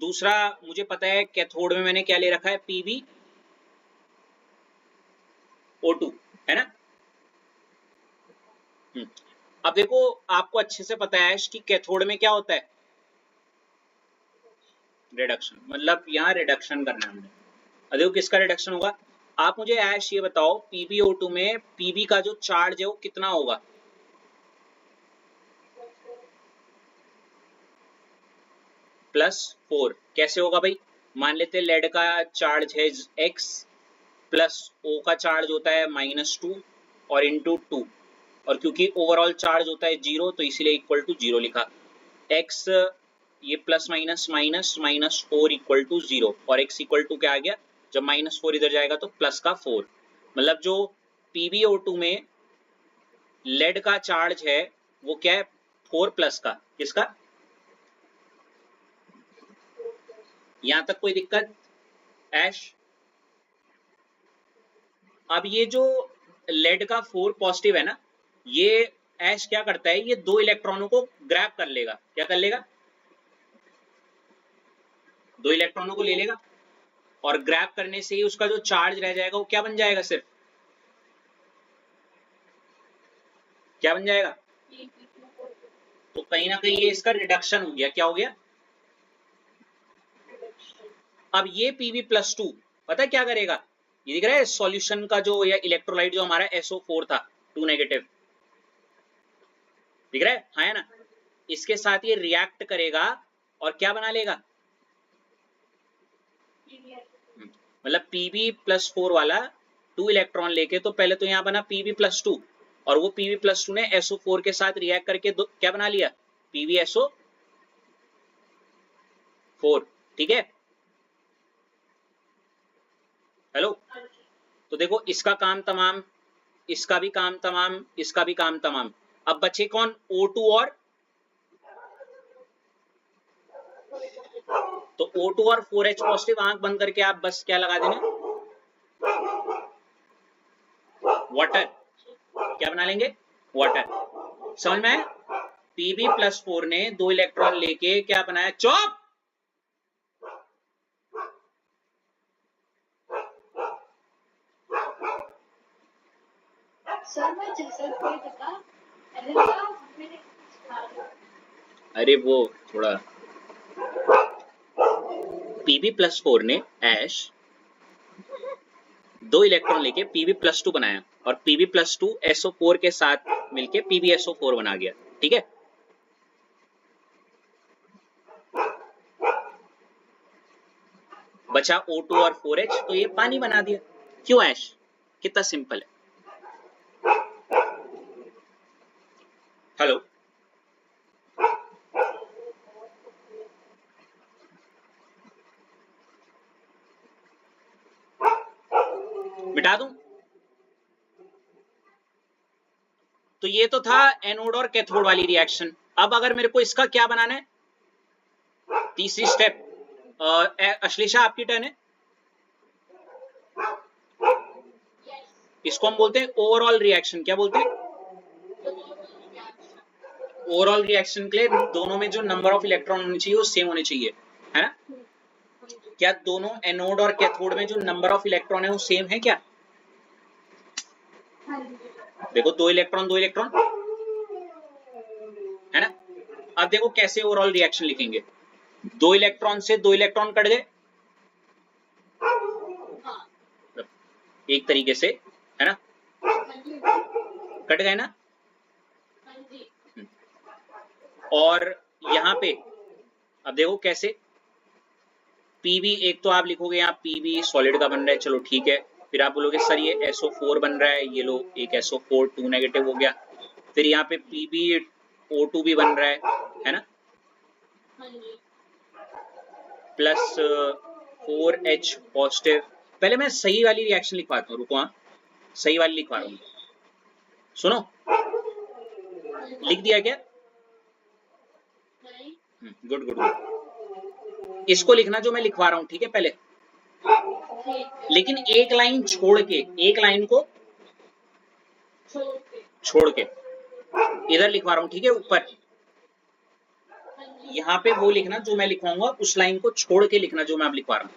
दूसरा मुझे पता है कैथोड में मैंने क्या ले रखा है, पीबी O2 है ना? अब देखो आपको अच्छे से पता है कि कैथोड में क्या होता है, रिडक्शन, मतलब यहाँ रिडक्शन करना है हमने। अब देखो किसका रिडक्शन होगा, आप मुझे ऐश ये बताओ PbO2 में Pb का जो चार्ज है वो कितना होगा? +4। कैसे होगा भाई? मान लेते हैं लेड का चार्ज है x प्लस O का चार्ज होता है -2 और इंटू 2, और क्योंकि ओवरऑल चार्ज होता है 0 तो इसीलिए इक्वल टू 0 लिखा। x ये plus minus minus minus 4 equal to 0 और x इक्वल टू क्या आ गया जब -4 इधर जाएगा तो प्लस का 4, मतलब जो PbO2 में लेड का चार्ज है वो क्या है, 4 प्लस का। किसका? यहां तक कोई दिक्कत ऐश? अब ये जो लेड का 4 पॉजिटिव है ना, ये ऐश क्या करता है, ये 2 इलेक्ट्रॉनों को ग्रैब कर लेगा। क्या कर लेगा? 2 इलेक्ट्रॉनों को ले लेगा और ग्रैब करने से ही उसका जो चार्ज रह जाएगा वो क्या बन जाएगा, सिर्फ क्या बन जाएगा? तो कहीं ना कहीं ये इसका रिडक्शन हो गया। क्या हो गया? अब ये Pb+2 पता है क्या करेगा? ये दिख रहा है सॉल्यूशन का जो या इलेक्ट्रोलाइट जो हमारा SO4 था 2 नेगेटिव, दिख रहा है? हाँ है ना? इसके साथ ये रिएक्ट करेगा और क्या बना लेगा, मतलब Pb+4 वाला 2 इलेक्ट्रॉन लेके, तो पहले तो यहाँ बना Pb+2 और वो Pb+2 ने SO4 के साथ रिएक्ट करके क्या बना लिया, PbSO4। ठीक है, हेलो? तो देखो इसका काम तमाम, इसका भी काम तमाम, इसका भी काम तमाम। अब बचे कौन? O2 और, तो O2 और 4H पॉजिटिव, आंख बंद करके आप बस क्या लगा देना, वाटर। क्या बना लेंगे? वाटर। समझ में आया? Pb+4 ने 2 इलेक्ट्रॉन लेके क्या बनाया, चौप। सर मैं जैसा कोई था अरे क्या मैंने अरे वो थोड़ा Pb+4 ने ऐश 2 इलेक्ट्रॉन लेके Pb+2 बनाया और Pb+2 SO4 के साथ मिलके PbSO4 बना गया। ठीक है, बचा O2 और 4H, तो ये पानी बना दिया। क्यों ऐश? कितना सिंपल है। हेलो? मिटा दूं? तो ये तो था एनोड और कैथोड वाली रिएक्शन। अब अगर मेरे को इसका क्या बनाना है, तीसरी स्टेप, अश्लेषा आपकी टर्न है। इसको हम बोलते हैं ओवरऑल रिएक्शन। क्या बोलते हैं? ओवरऑल रिएक्शन के लिए दोनों में जो नंबर ऑफ इलेक्ट्रॉन होने चाहिए वो सेम होने चाहिए, है ना? क्या दोनों एनोड और कैथोड में जो नंबर ऑफ इलेक्ट्रॉन है वो सेम है क्या? देखो 2 इलेक्ट्रॉन 2 इलेक्ट्रॉन, है ना? अब देखो कैसे ओवरऑल रिएक्शन लिखेंगे। 2 इलेक्ट्रॉन से 2 इलेक्ट्रॉन कट गए, एक तरीके से, है ना? कट गए ना? और यहाँ पे अब देखो कैसे, Pb, एक तो आप लिखोगे यहाँ Pb सॉलिड का बन रहा है, चलो ठीक है। फिर आप बोलोगे सर ये SO4 बन रहा है, ये लो एक SO4 2 नेगेटिव हो गया। फिर यहाँ पे PbO2 भी बन रहा है ना? Plus 4H positive. पहले मैं सही वाली रिएक्शन लिखवाता हूँ, रुको। हाँ, सही वाली लिखवा रहा हूँ, सुनो। लिख दिया क्या? Good good good. इसको लिखना जो मैं लिखवा रहा हूँ, ठीक है, पहले, लेकिन एक लाइन छोड़ के, एक लाइन को छोड़ के इधर लिखवा रहा हूँ, ठीक है, ऊपर। यहाँ पे वो लिखना जो मैं लिखवाऊंगा, उस लाइन को छोड़ के लिखना जो मैं अब लिखवा रहा हूँ।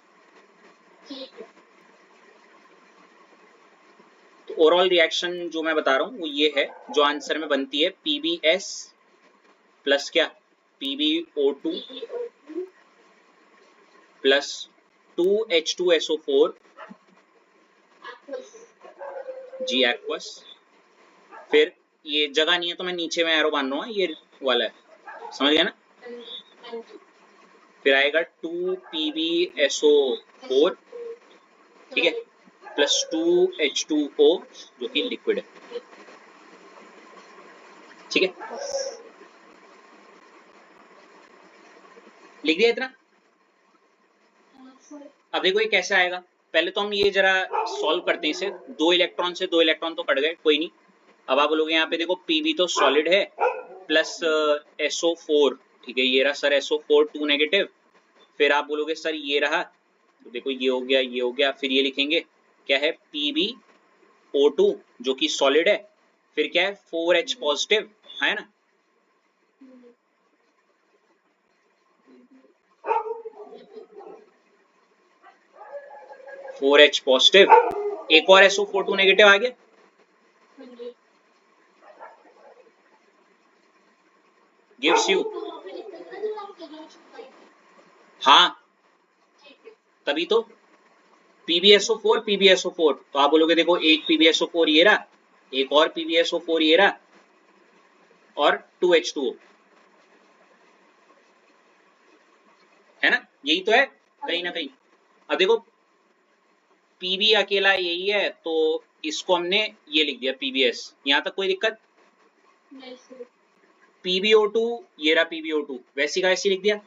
तो ओवरऑल रिएक्शन जो मैं बता रहा हूँ वो ये है, जो आंसर में बनती है PbS प्लस क्या, PbO2 प्लस 2H2SO4 जी एक्वस। फिर ये जगह नहीं है तो मैं नीचे में एरो बांध रहा हूँ, ये वाला है, समझ गया ना? फिर आएगा 2PbSO4, ठीक है, प्लस 2H2O जो कि लिक्विड है, ठीक है। लिख दिया इतना? अब देखो ये कैसे आएगा, पहले तो हम ये जरा सॉल्व करते हैं इसे। 2 इलेक्ट्रॉन से 2 इलेक्ट्रॉन तो कट गए, कोई नहीं। अब आप बोलोगे यहाँ पे देखो Pb तो सॉलिड है प्लस SO4, ठीक है, ये रहा सर SO4 2 नेगेटिव। फिर आप बोलोगे सर ये रहा, तो देखो ये हो गया, ये हो गया, फिर ये लिखेंगे क्या है PbO2 जो कि सॉलिड है, फिर क्या है 4H पॉजिटिव, है ना। 4H पॉजिटिव, एक और SO4 2 नेगेटिव आ गया। गिव्स यू, हाँ तभी तो PbSO4 PbSO4, तो आप बोलोगे देखो एक PbSO4 ये रहा, एक और PbSO4 ये रहा, और 2H2O, है ना, यही तो है कहीं ना कहीं। अब देखो Pb अकेला यही है, तो इसको हमने ये लिख दिया PbS, यहाँ तक कोई दिक्कत। PbO2 ये रहा PbO2, वैसी का वैसी लिख दिया।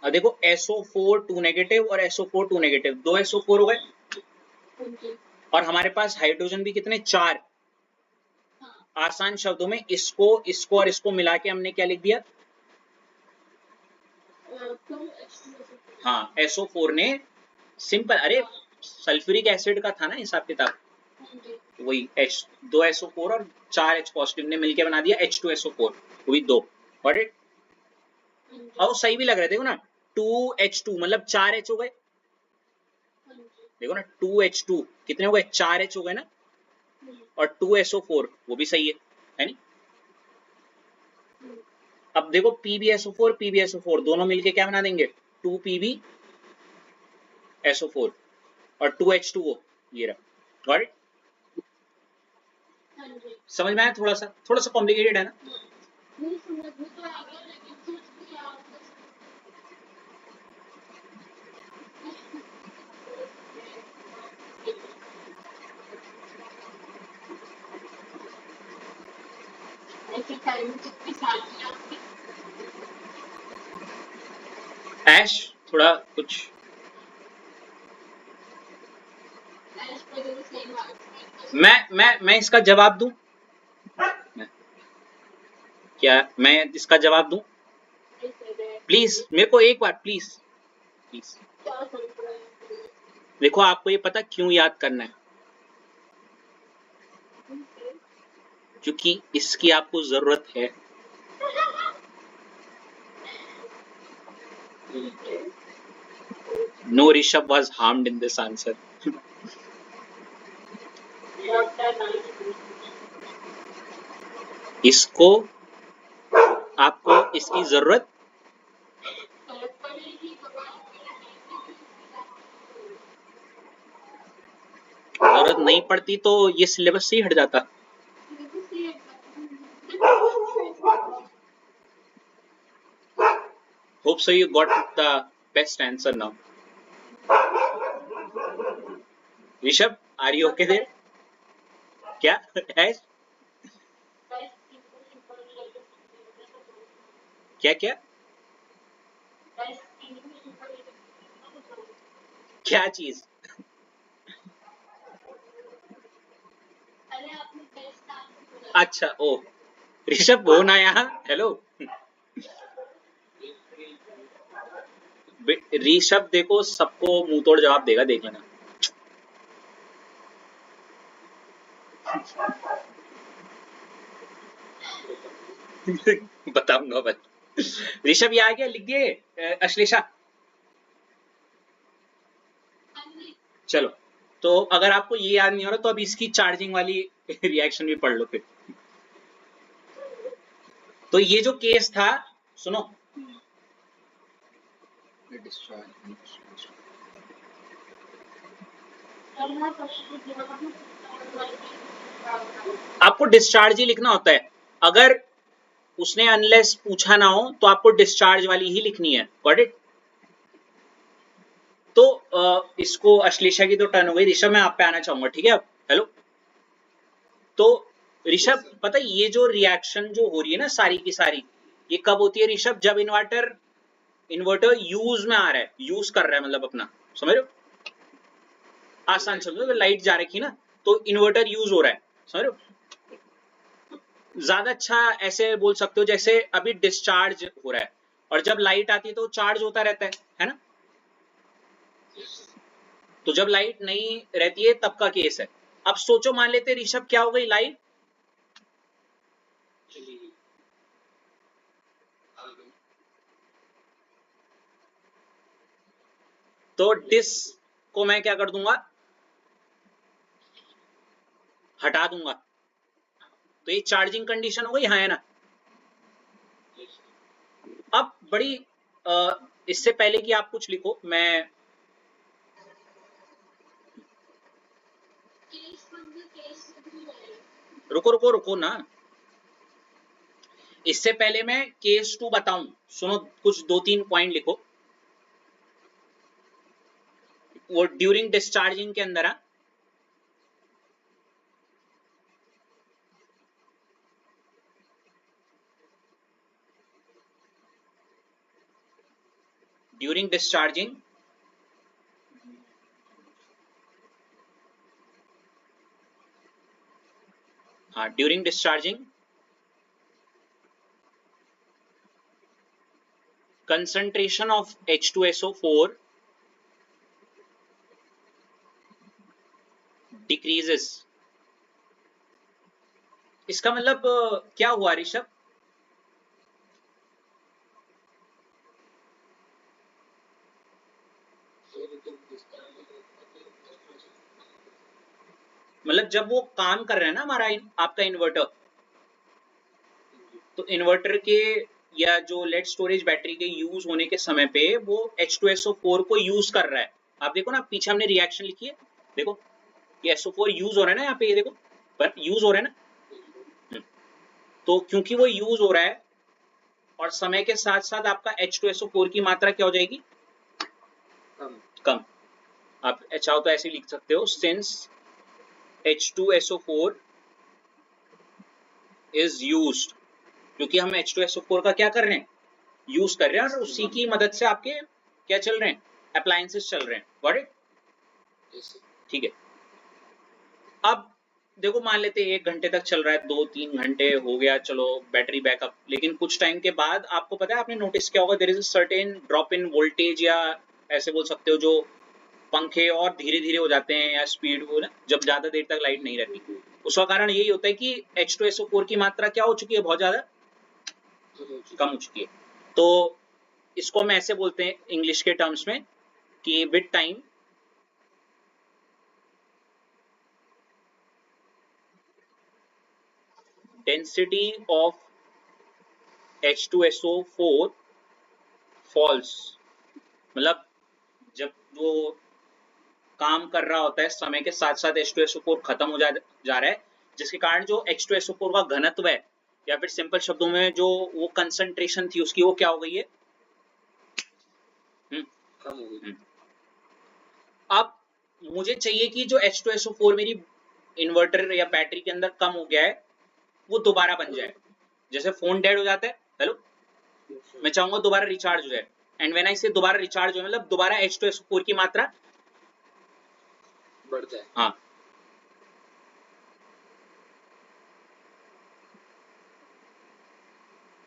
अब देखो SO4 2 नेगेटिव और SO4 2 नेगेटिव, 2 SO4 हो गए, और हमारे पास हाइड्रोजन भी कितने, 4। आसान शब्दों में इसको इसको और इसको मिला के हमने क्या लिख दिया, हाँ SO4 ने सिंपल, अरे सल्फ्यूरिक एसिड का था ना हिसाब किताब, वही दो SO4 और 4 H पॉजिटिव ने मिलके बना दिया H2SO4, वही 2। Got it. और सही भी लग रहा है, देखो ना 2H2 मतलब 4 H हो गए, देखो ना 2H2 कितने हो गए, 4 H हो गए ना, और 2SO4 वो भी सही है नहीं। अब देखो PbSO4 PbSO4 दोनों मिलके क्या बना देंगे, 2PbSO4 और 2H2O, ये रहा। गॉट इट, समझ में आया, थोड़ा सा कॉम्प्लिकेटेड है ना। ऐश थोड़ा कुछ, मैं इसका जवाब दूं, क्या मैं इसका जवाब दूं, प्लीज मेरे को एक बार, प्लीज प्लीज। देखो आपको ये पता क्यों याद करना है, क्योंकि इसकी आपको जरूरत है। No Rishabh was harmed in this answer. इसको आपको इसकी जरूरत नहीं पड़ती तो ये सिलेबस से ही हट जाता। Hope so you got the best answer now. Rishabh, are you okay there? क्या है, क्या क्या क्या चीज, अच्छा ओ ऋषभ हो ना यहाँ, हेलो ऋषभ देखो सबको मुंह तोड़ जवाब देगा, देख लेना। बताऊंगा बस। ऋषभ ये आ गया, लिख दिए अश्लेषा, चलो। तो अगर आपको ये याद नहीं हो रहा तो अब इसकी चार्जिंग वाली रिएक्शन भी पढ़ लो फिर। तो ये जो केस था, सुनो, आपको डिस्चार्ज ही लिखना होता है, अगर उसने अनलेस पूछा ना हो तो आपको डिस्चार्ज वाली ही लिखनी है। Got it. तो इसको अश्लेषा की तो टर्न हो गई, ऋषभ मैं आप पे आना चाहूंगा, ठीक है। अब हेलो, तो ऋषभ पता है ये जो रिएक्शन जो हो रही है ना सारी की सारी, ये कब होती है ऋषभ, जब इन्वर्टर यूज में आ रहा है, यूज कर रहा है मतलब अपना, समझ रहे हो, आसान शब्दों में लाइट जा रखी ना तो इन्वर्टर यूज हो रहा है, समझ रहे हो। ज्यादा अच्छा ऐसे बोल सकते हो जैसे अभी डिस्चार्ज हो रहा है और जब लाइट आती है तो चार्ज होता रहता है ना। तो जब लाइट नहीं रहती है तब का केस है। अब सोचो मान लेते ऋषभ क्या हो गई लाइट, तो डिस को मैं क्या कर दूंगा, हटा दूंगा, तो ये चार्जिंग कंडीशन हो गई, हाँ है ना। अब बड़ी इससे पहले कि आप कुछ लिखो मैं Case from the case of the light. रुको रुको रुको ना, इससे पहले मैं केस 2 बताऊं, सुनो कुछ 2-3 पॉइंट लिखो, वो ड्यूरिंग डिस्चार्जिंग के अंदर है। ड्यूरिंग डिस्चार्जिंग हाँ during discharging concentration of H2SO4 decreases। इसका मतलब क्या हुआ ऋषभ, मतलब जब वो काम कर रहा है ना हमारा आपका इन्वर्टर, तो इन्वर्टर के या जो लेड स्टोरेज बैटरी के यूज होने के समय पे वो H2SO4 को यूज कर रहा है। आप देखो ना पीछे हमने रिएक्शन लिखी है, देखो ये SO4 यूज हो रहा है ना यहाँ पे, ये देखो पर यूज हो रहा है ना। तो क्योंकि वो यूज हो रहा है और समय के साथ साथ आपका H2SO4 की मात्रा क्या हो जाएगी, कम। आप चाहो तो ऐसे लिख सकते हो, सिंस H2SO4 इज यूज्ड, क्योंकि हम H2SO4 का क्या कर रहे हैं, यूज कर रहे हैं, और उसी की मदद से आपके क्या चल रहे हैं, अप्लायंसेस चल रहे हैं। गॉट इट, ठीक है। अब देखो मान लेते हैं 1 घंटे तक चल रहा है, 2-3 घंटे हो गया, चलो बैटरी बैकअप, लेकिन कुछ टाइम के बाद आपको पता है, आपने नोटिस किया होगा, there is a certain drop in voltage, या ऐसे बोल सकते हो जो पंखे और धीरे धीरे हो जाते हैं या स्पीड हो ना, जब ज्यादा देर तक लाइट नहीं रहती, उसका कारण यही होता है कि H2SO4 की मात्रा क्या हो चुकी है, बहुत ज्यादा कम हो चुकी है। तो इसको हम ऐसे बोलते हैं इंग्लिश के टर्म्स में कि with time density of H2SO4 falls, मतलब जब वो काम कर रहा होता है समय के साथ साथ H2SO4 खत्म हो जा रहा है, जिसके कारण जो H2SO4 का घनत्व है, या फिर सिंपल शब्दों में जो वो कंसंट्रेशन थी उसकी, वो क्या हो गई है, कम हो गई। अब मुझे चाहिए कि जो H2SO4 मेरी इन्वर्टर या बैटरी के अंदर कम हो गया है वो दोबारा बन जाए। जैसे फोन डेड हो जाता है, हेलो, मैं चाहूंगा दोबारा रिचार्ज हो जाए, एंड व्हेन आई से दोबारा रिचार्ज हो मतलब दोबारा H2SO4 की मात्रा बढ़ जाए। हाँ,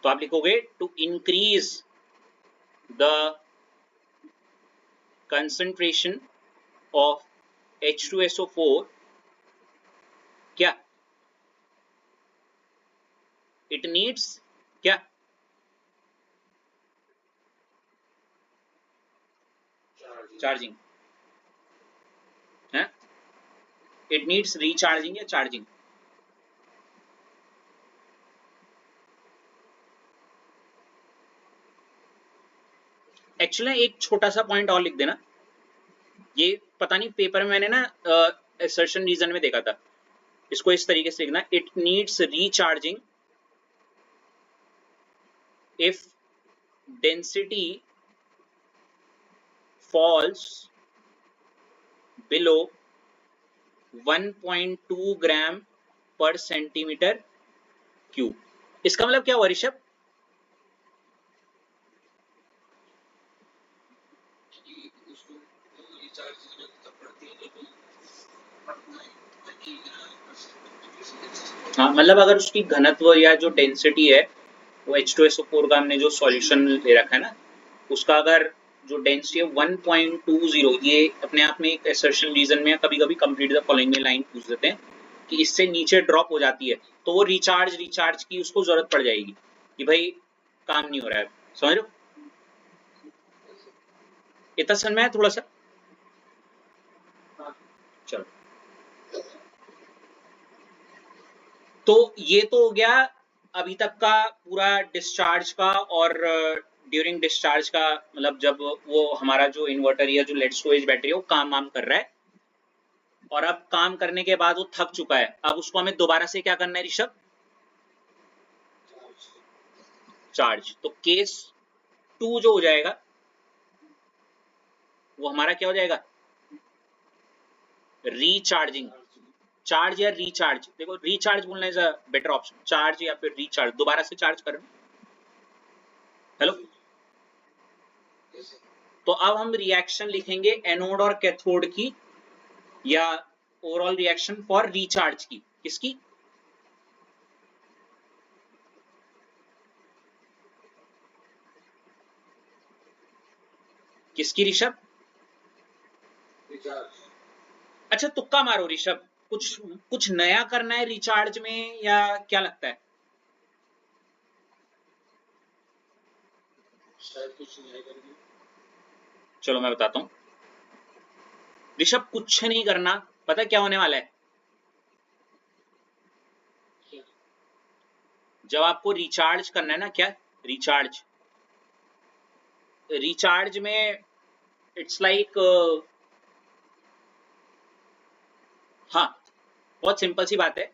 तो आप लिखोगे to increase the concentration of H2SO4, क्या इट नीड्स, क्या चार्जिंग है, इट नीड्स रिचार्जिंग या चार्जिंग। एक्चुअली एक छोटा सा पॉइंट और लिख देना, ये पता नहीं पेपर में मैंने ना असर्शन रीजन में देखा था, इसको इस तरीके से लिखना, it needs recharging if density falls below 1.2 ग्राम पर सेंटीमीटर क्यूब। इसका मतलब क्या हुआ ऋषभ, हाँ मतलब अगर उसकी घनत्व या जो डेंसिटी है वो H2SO4 का हमने जो सॉल्यूशन ले रखा है ना उसका अगर जो डेंसिटी है 1.20 ये अपने आप में एक असर्शन रीजन में कभी कभी कंप्लीट द फॉलोइंग में लाइन पूछ देते हैं कि इससे नीचे ड्रॉप हो जाती है तो वो रिचार्ज की उसको जरूरत पड़ जाएगी कि भाई काम नहीं हो रहा है समझ रहे हो इतना समझ में है थोड़ा सा चलो तो ये तो हो गया अभी तक का पूरा डिस्चार्ज का और ड्यूरिंग डिस्चार्ज का मतलब जब वो हमारा जो इन्वर्टर या जो लेड स्टोरेज बैटरी है वो काम वाम कर रहा है और अब काम करने के बाद वो थक चुका है अब उसको हमें दोबारा से क्या करना है ऋषभ चार्ज तो केस 2 जो हो जाएगा वो हमारा क्या हो जाएगा रीचार्जिंग चार्ज या रिचार्ज देखो रिचार्ज बोलना is a better option charge या फिर रिचार्ज दोबारा से चार्ज करना हेलो तो अब हम रिएक्शन लिखेंगे एनोड और कैथोड की या ओवरऑल रिएक्शन फॉर रिचार्ज की किसकी किसकी ऋषभ अच्छा तुक्का मारो ऋषभ कुछ कुछ नया करना है रिचार्ज में या क्या लगता है चलो मैं बताता हूं ऋषभ कुछ नहीं करना पता क्या होने वाला है जब आपको रिचार्ज करना है ना क्या रिचार्ज में इट्स लाइक हाँ बहुत सिंपल सी बात है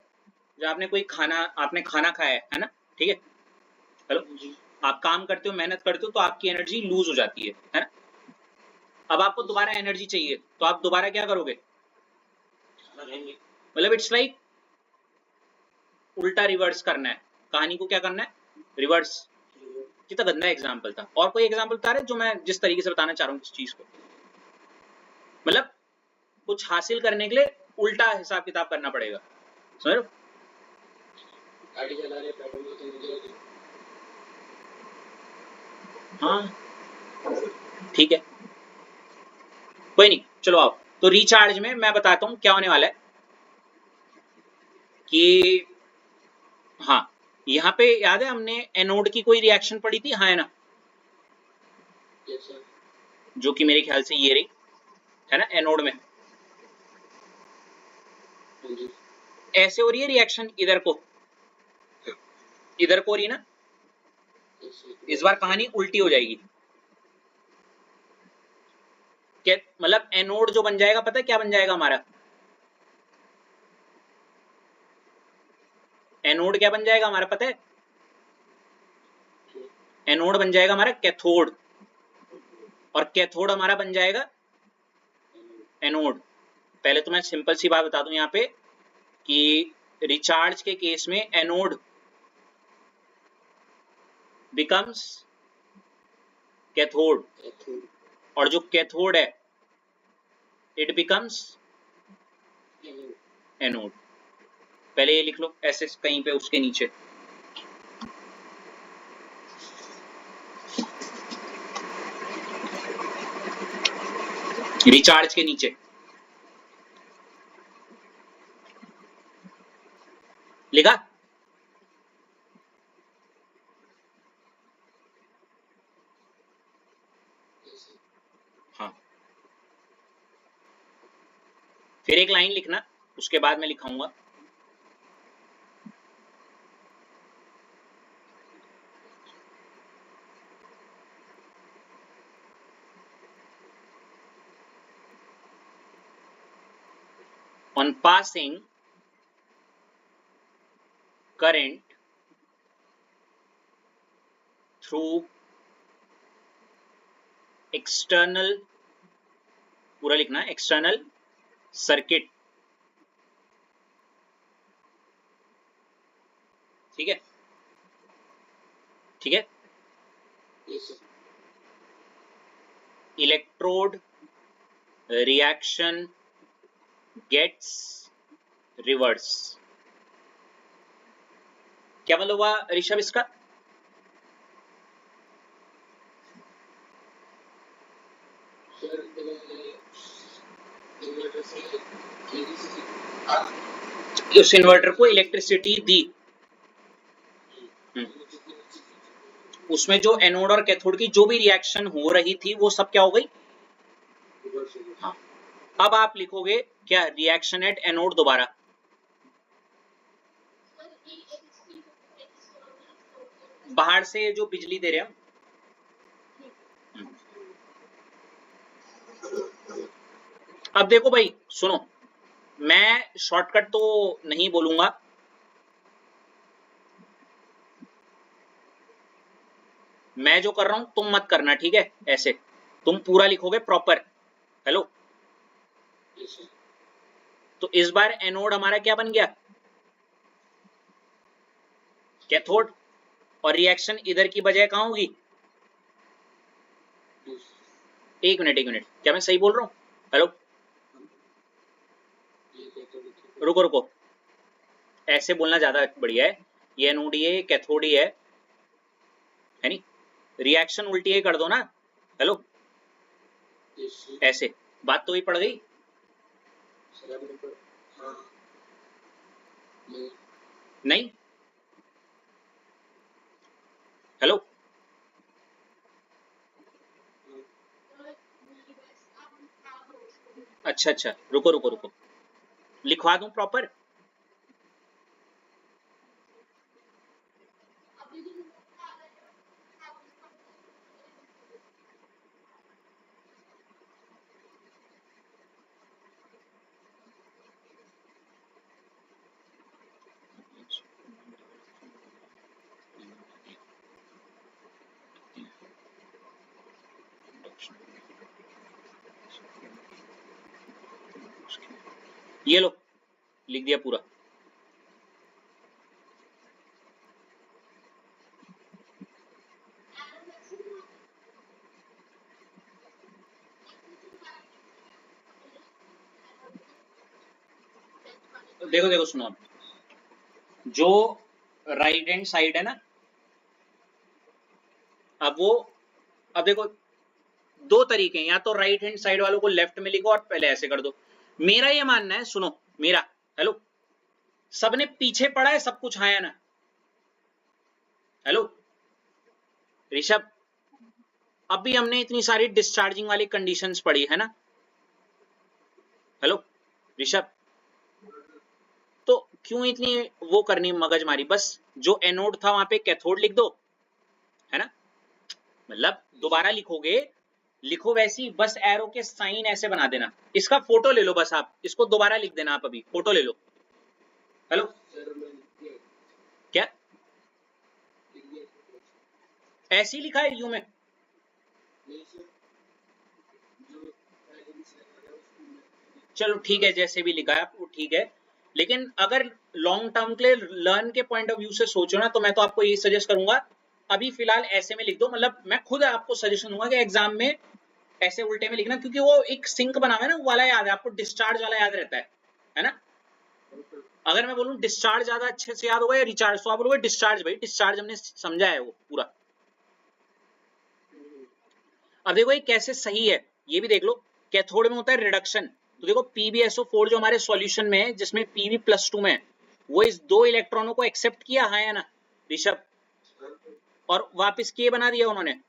जब आपने खाना खाया है ना ठीक है हेलो आप काम करते हो मेहनत करते हो तो आपकी एनर्जी लूज हो जाती है ना अब आपको दोबारा एनर्जी चाहिए तो आप दोबारा क्या करोगे मतलब इट्स लाइक उल्टा रिवर्स करना है कहानी को क्या करना है रिवर्स कितना गंदा एग्जाम्पल था और कोई एग्जाम्पल बता रहे जो मैं जिस तरीके से बताना चाह रहा हूँ इस चीज को मतलब कुछ हासिल करने के लिए उल्टा हिसाब किताब करना पड़ेगा समझ रहे हो हाँ ठीक है कोई नहीं चलो आओ तो रिचार्ज में मैं बताता हूँ क्या होने वाला है कि हाँ यहाँ पे याद है हमने एनोड की कोई रिएक्शन पढ़ी थी हाँ है ना जो कि मेरे ख्याल से ये रही है ना एनोड में ऐसे हो रही है रिएक्शन इधर को हो रही है ना इस बार कहानी उल्टी हो जाएगी मतलब एनोड जो बन जाएगा पता है क्या बन जाएगा हमारा एनोड क्या बन जाएगा हमारा पता है एनोड बन जाएगा हमारा कैथोड और कैथोड हमारा बन जाएगा एनोड पहले तो मैं सिंपल सी बात बता दूं यहाँ पे कि रिचार्ज के केस में एनोड बिकम्स कैथोड और जो कैथोड है इट बिकम्स एनोड पहले ये लिख लो ऐसे कहीं पे उसके नीचे रिचार्ज के नीचे लिखा हाँ फिर एक लाइन लिखना उसके बाद मैं लिखाऊंगा on passing current through external पूरा लिखना है एक्सटर्नल सर्किट ठीक है ठीक है इलेक्ट्रोड रिएक्शन गेट्स रिवर्स। क्या मतलब हुआ ऋषभ इसका? उस इन्वर्टर को इलेक्ट्रिसिटी दी, उसमें जो एनोड और कैथोड की जो भी रिएक्शन हो रही थी वो सब क्या हो गई? हाँ। अब आप लिखोगे क्या? रिएक्शन एट एनोड दोबारा। बाहर से जो बिजली दे रहे हैं हम। अब देखो भाई सुनो, मैं शॉर्टकट तो नहीं बोलूंगा, मैं जो कर रहा हूं तुम मत करना, ठीक है? ऐसे तुम पूरा लिखोगे प्रॉपर। हेलो, तो इस बार एनोड हमारा क्या बन गया? कैथोड। और रिएक्शन इधर की बजाय कहां होगी? एक मिनट, क्या मैं सही बोल रहा हूं? हेलो, रुको रुको, ऐसे बोलना ज्यादा बढ़िया है। ये एनोड ये कैथोड ही है नहीं? रिएक्शन उल्टी ही कर दो ना। हेलो, ऐसे बात तो ही पड़ गई। नहीं, हेलो, अच्छा, रुको रुको रुको, लिखवा दूं प्रॉपर? ये लो, लिख दिया पूरा। देखो देखो सुनो, जो राइट हैंड साइड है ना, अब देखो दो तरीके हैं, या तो राइट हैंड साइड वालों को लेफ्ट में लिखो और पहले ऐसे कर दो। मेरा ये मानना है, सुनो मेरा, हेलो, सबने पीछे पढ़ा है सब कुछ, आया ना? हेलो ऋषभ, अभी हमने इतनी सारी डिस्चार्जिंग वाली कंडीशंस पढ़ी है ना? हेलो ऋषभ, तो क्यों इतनी वो करनी मगजमारी? बस जो एनोड था वहां पे कैथोड लिख दो, है ना? मतलब दोबारा लिखोगे, लिखो वैसी, बस एरो के साइन ऐसे बना देना। इसका फोटो ले लो बस, आप इसको दोबारा लिख देना, आप अभी फोटो ले लो। हेलो, क्या ऐसे ही लिखा है यू में? चलो ठीक है, जैसे भी लिखा है आपको ठीक है, लेकिन अगर लॉन्ग टर्म के लिए लर्न के पॉइंट ऑफ व्यू से सोचो ना, तो मैं तो आपको यही सजेस्ट करूंगा अभी फिलहाल ऐसे में लिख दो। मतलब मैं खुद आपको सजेशन दूंगा कि एग्जाम में ऐसे उल्टे में लिखना, क्योंकि वो एक सिंक बना हुआ है ना, वो वाला याद है आपको, डिस्चार्ज वाला याद रहता है ना? अगर मैं बोलूं डिस्चार्ज ज्यादा अच्छे से याद होगा या रिचार्ज, तो आप बोलोगे डिस्चार्ज। भाई डिस्चार्ज हमने समझा है वो पूरा। अब देखो ये कैसे सही है, ये भी देख लो। कैथोड में होता है रिडक्शन, तो देखो PbSO4 जो हमारे सॉल्यूशन में है, जिसमें Pb+2 में है, वो इस दो इलेक्ट्रॉनों को एक्सेप्ट किया, हाँ या ना ऋषभ? और वापस के बना दिया उन्होंने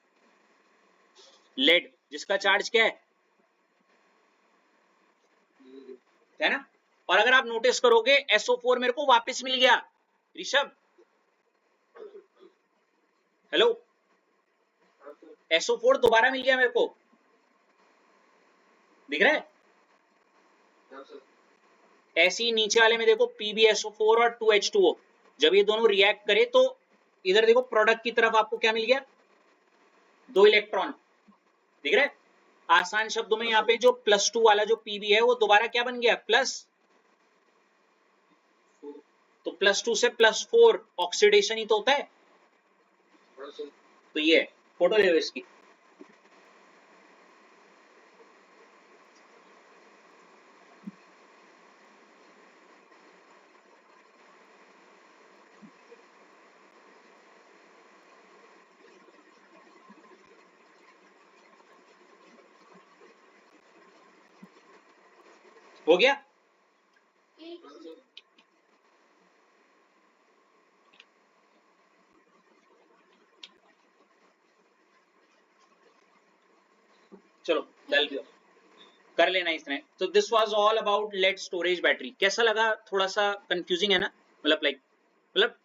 लेड, जिसका चार्ज क्या है ना? और अगर आप नोटिस करोगे SO4 मेरे को वापस मिल गया ऋषभ। हेलो, SO4 दोबारा मिल गया मेरे को, दिख रहा है? ऐसे ही नीचे वाले में देखो PbSO4 और 2H2O, जब ये दोनों रिएक्ट करे तो इधर देखो प्रोडक्ट की तरफ आपको क्या मिल गया? दो इलेक्ट्रॉन, दिख रहा है? आसान शब्दों में यहाँ पे जो +2 वाला जो Pb है वो दोबारा क्या बन गया? प्लस, तो +2 से +4 ऑक्सीडेशन ही तो होता है। तो ये है, फोटो ले लो इसकी। हो गया? एक चलो डाल दिया, कर लेना इसने। तो this was all about lead storage battery. कैसा लगा? थोड़ा सा कंफ्यूजिंग है ना, मतलब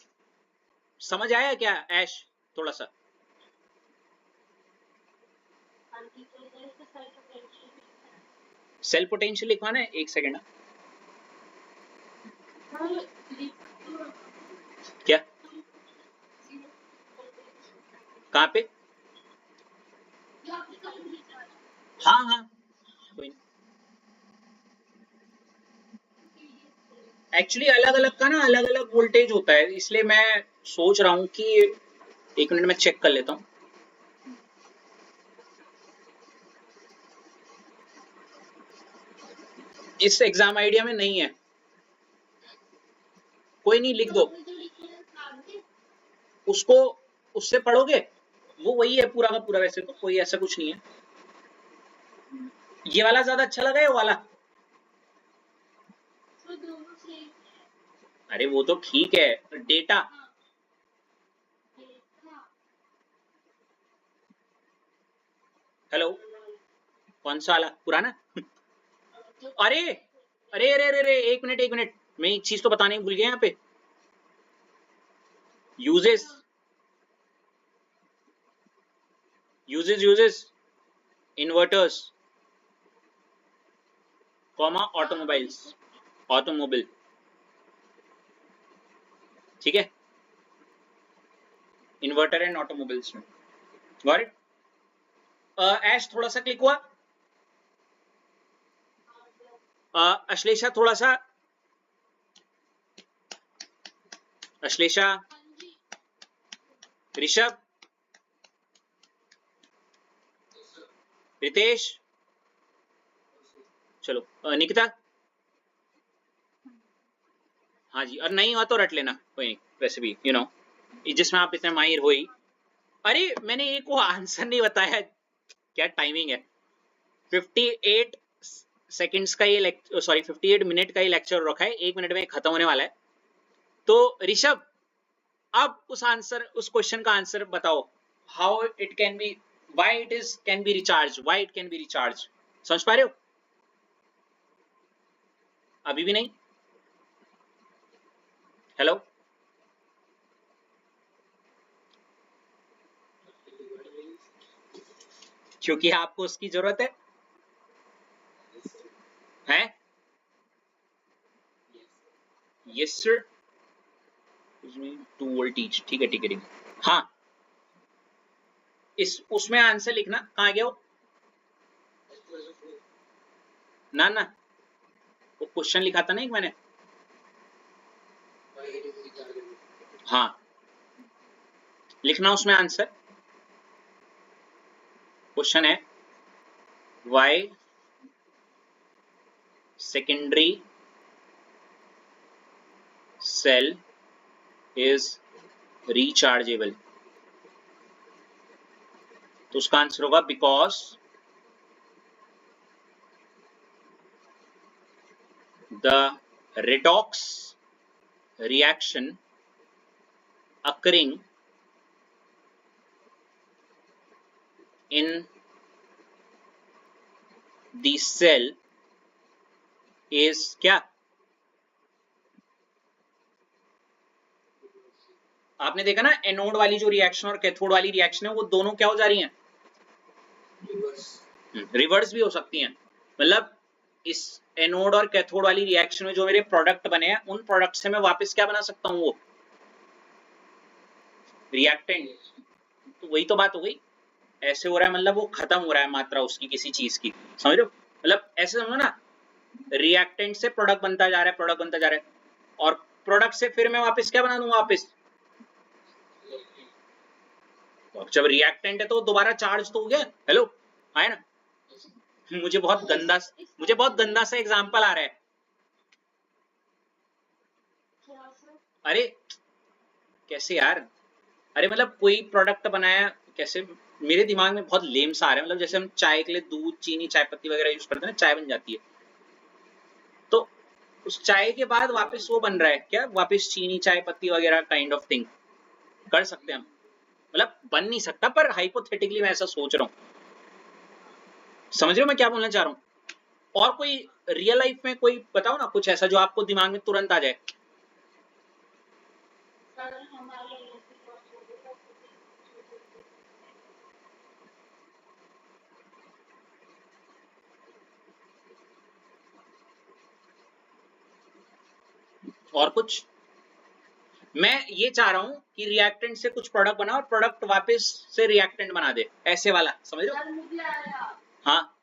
समझ आया क्या ऐश? थोड़ा सा सेल पोटेंशियल लिखवाना है, एक सेकेंड। क्या? कहाँ पे? हाँ हाँ कोई नहीं। एक्चुअली अलग अलग का ना अलग अलग वोल्टेज होता है, इसलिए मैं सोच रहा हूँ कि एक मिनट में चेक कर लेता हूँ। इस एग्जाम आइडिया में नहीं है, कोई नहीं, लिख दो उसको, उससे पढ़ोगे वो वही है पूरा का पूरा, वैसे तो कोई ऐसा कुछ नहीं है। ये वाला ज्यादा अच्छा लगा है वो वाला? अरे वो तो ठीक है, डेटा। हेलो, कौन सा वाला? पुराना? अरे अरे अरे अरे अरे, एक मिनट एक मिनट, मैं एक चीज तो बताने भूल गया यहाँ पे। Uses uses inverters comma automobiles, automobile, ठीक है, इन्वर्टर एंड ऑटोमोबाइल्स में। Got it? ऐश थोड़ा सा क्लिक हुआ? अश्लेषा थोड़ा सा, अश्लेषा, ऋषभ, रितेश, चलो निकिता। हाँ जी, और नहीं हुआ तो रट लेना, कोई नहीं, वैसे भी यू नो जिसमें आप इतने माहिर हो ही। अरे मैंने एक को आंसर नहीं बताया, क्या टाइमिंग है? 58 सेकंड्स का ये सॉरी 58 मिनट का ये लेक्चर रखा है, 1 मिनट में खत्म होने वाला है। तो ऋषभ, अब उस क्वेश्चन का आंसर बताओ, how it can be, why it is can be recharge, why it can be recharge. समझ पा रहे हो? अभी भी नहीं? हेलो, क्योंकि आपको उसकी जरूरत है, हैं? यस सर, 2 वोल्टेज, ठीक है ठीक है ठीक है। हाँ, इस उसमें आंसर लिखना, कहाँ गया वो? ना ना, वो क्वेश्चन लिखा था ना एक मैंने। हाँ, लिखना उसमें आंसर। क्वेश्चन है why secondary cell is rechargeable. तो उसका आंसर होगा because the redox reaction occurring in the cell is क्या? आपने देखा ना, एनोड वाली जो रिएक्शन और कैथोड वाली रिएक्शन है वो दोनों क्या हो जा रही हैं? रिवर्स भी हो सकती हैं। मतलब इस एनोड और कैथोड वाली रिएक्शन में जो मेरे प्रोडक्ट बने हैं, उन प्रोडक्ट से मैं वापस क्या बना सकता हूँ? वो रिएक्टेंट। तो वही तो बात हो गई, ऐसे हो रहा है मतलब वो खत्म हो रहा है मात्रा उसकी किसी चीज की, समझ रहे हो? मतलब ऐसे समझो ना, रिएक्टेंट से प्रोडक्ट बनता जा रहा है, प्रोडक्ट बनता जा रहा है, और प्रोडक्ट से फिर मैं वापस क्या बना दूंगा? वापस तो जब रिएक्टेंट है तो दोबारा चार्ज तो हो गया। हेलो, आया ना? मुझे बहुत गंदा सा एग्जांपल आ रहा है। अरे कैसे यार? अरे मतलब कोई प्रोडक्ट बनाया, कैसे? मेरे दिमाग में बहुत लेम सा आ रहा है, मतलब जैसे हम चाय के लिए दूध, चीनी, चाय पत्ती वगैरह यूज करते हैं ना, चाय बन जाती है। उस चाय के बाद वापस वो बन रहा है क्या, वापस चीनी चाय पत्ती वगैरह काइंड ऑफ थिंग कर सकते हैं हम, मतलब बन नहीं सकता पर हाइपोथेटिकली मैं ऐसा सोच रहा हूँ। समझ रहे हो मैं क्या बोलना चाह रहा हूँ? और कोई रियल लाइफ में कोई बताओ ना कुछ ऐसा जो आपको दिमाग में तुरंत आ जाए। सर हमारे और कुछ मैं ये चाह रहा हूँ कि रिएक्टेंट से कुछ प्रोडक्ट बना और प्रोडक्ट वापस से रिएक्टेंट बना दे, ऐसे वाला, समझ रहे हो? सर मुझे आया हाँ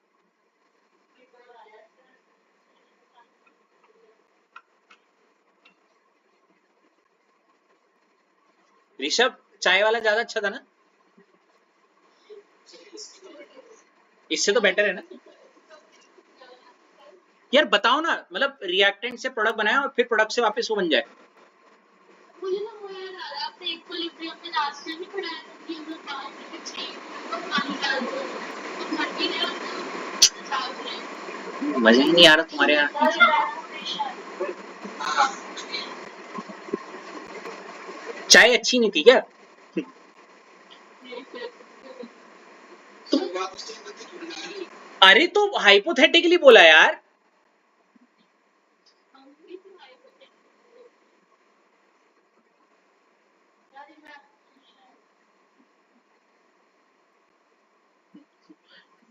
ऋषभ, चाय वाला ज्यादा अच्छा था ना, इससे तो बेटर है ना यार। बताओ ना, मतलब रिएक्टेंट से प्रोडक्ट बनाया और फिर प्रोडक्ट से वापस वो बन जाए। मुझे ना वो याद आ रहा, आपने इक्विलिब्रियम में लास्ट टाइम ही पढ़ाया था कि अगर पानी में चाहिए तो पानी डाल दो तो मट्टी ने छाप रहे। मजा ही नहीं आ रहा तुम्हारे यहाँ। चाय अच्छी नहीं थी क्या? अरे तो हाइपोथेटिकली बोला यार।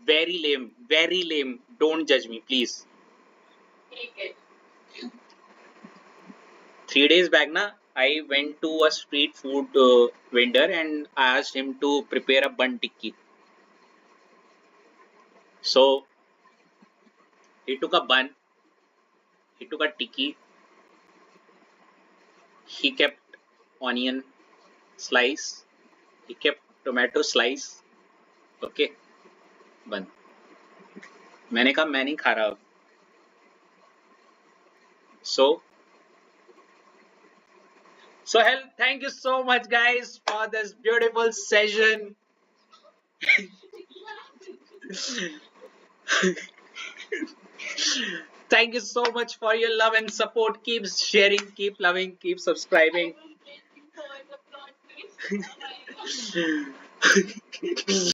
Very lame, very lame. Don't judge me, please. 3 days back, na, I went to a street food vendor and I asked him to prepare a bun tikki. So he took a bun, he took a tikki, he kept onion slice, he kept tomato slice. Okay, bun. मैंने कहा मैं नहीं खा रहा अब. So hell, thank you so much guys for this beautiful session. Thank you so much for your love and support. Keep sharing, keep loving, keep subscribing.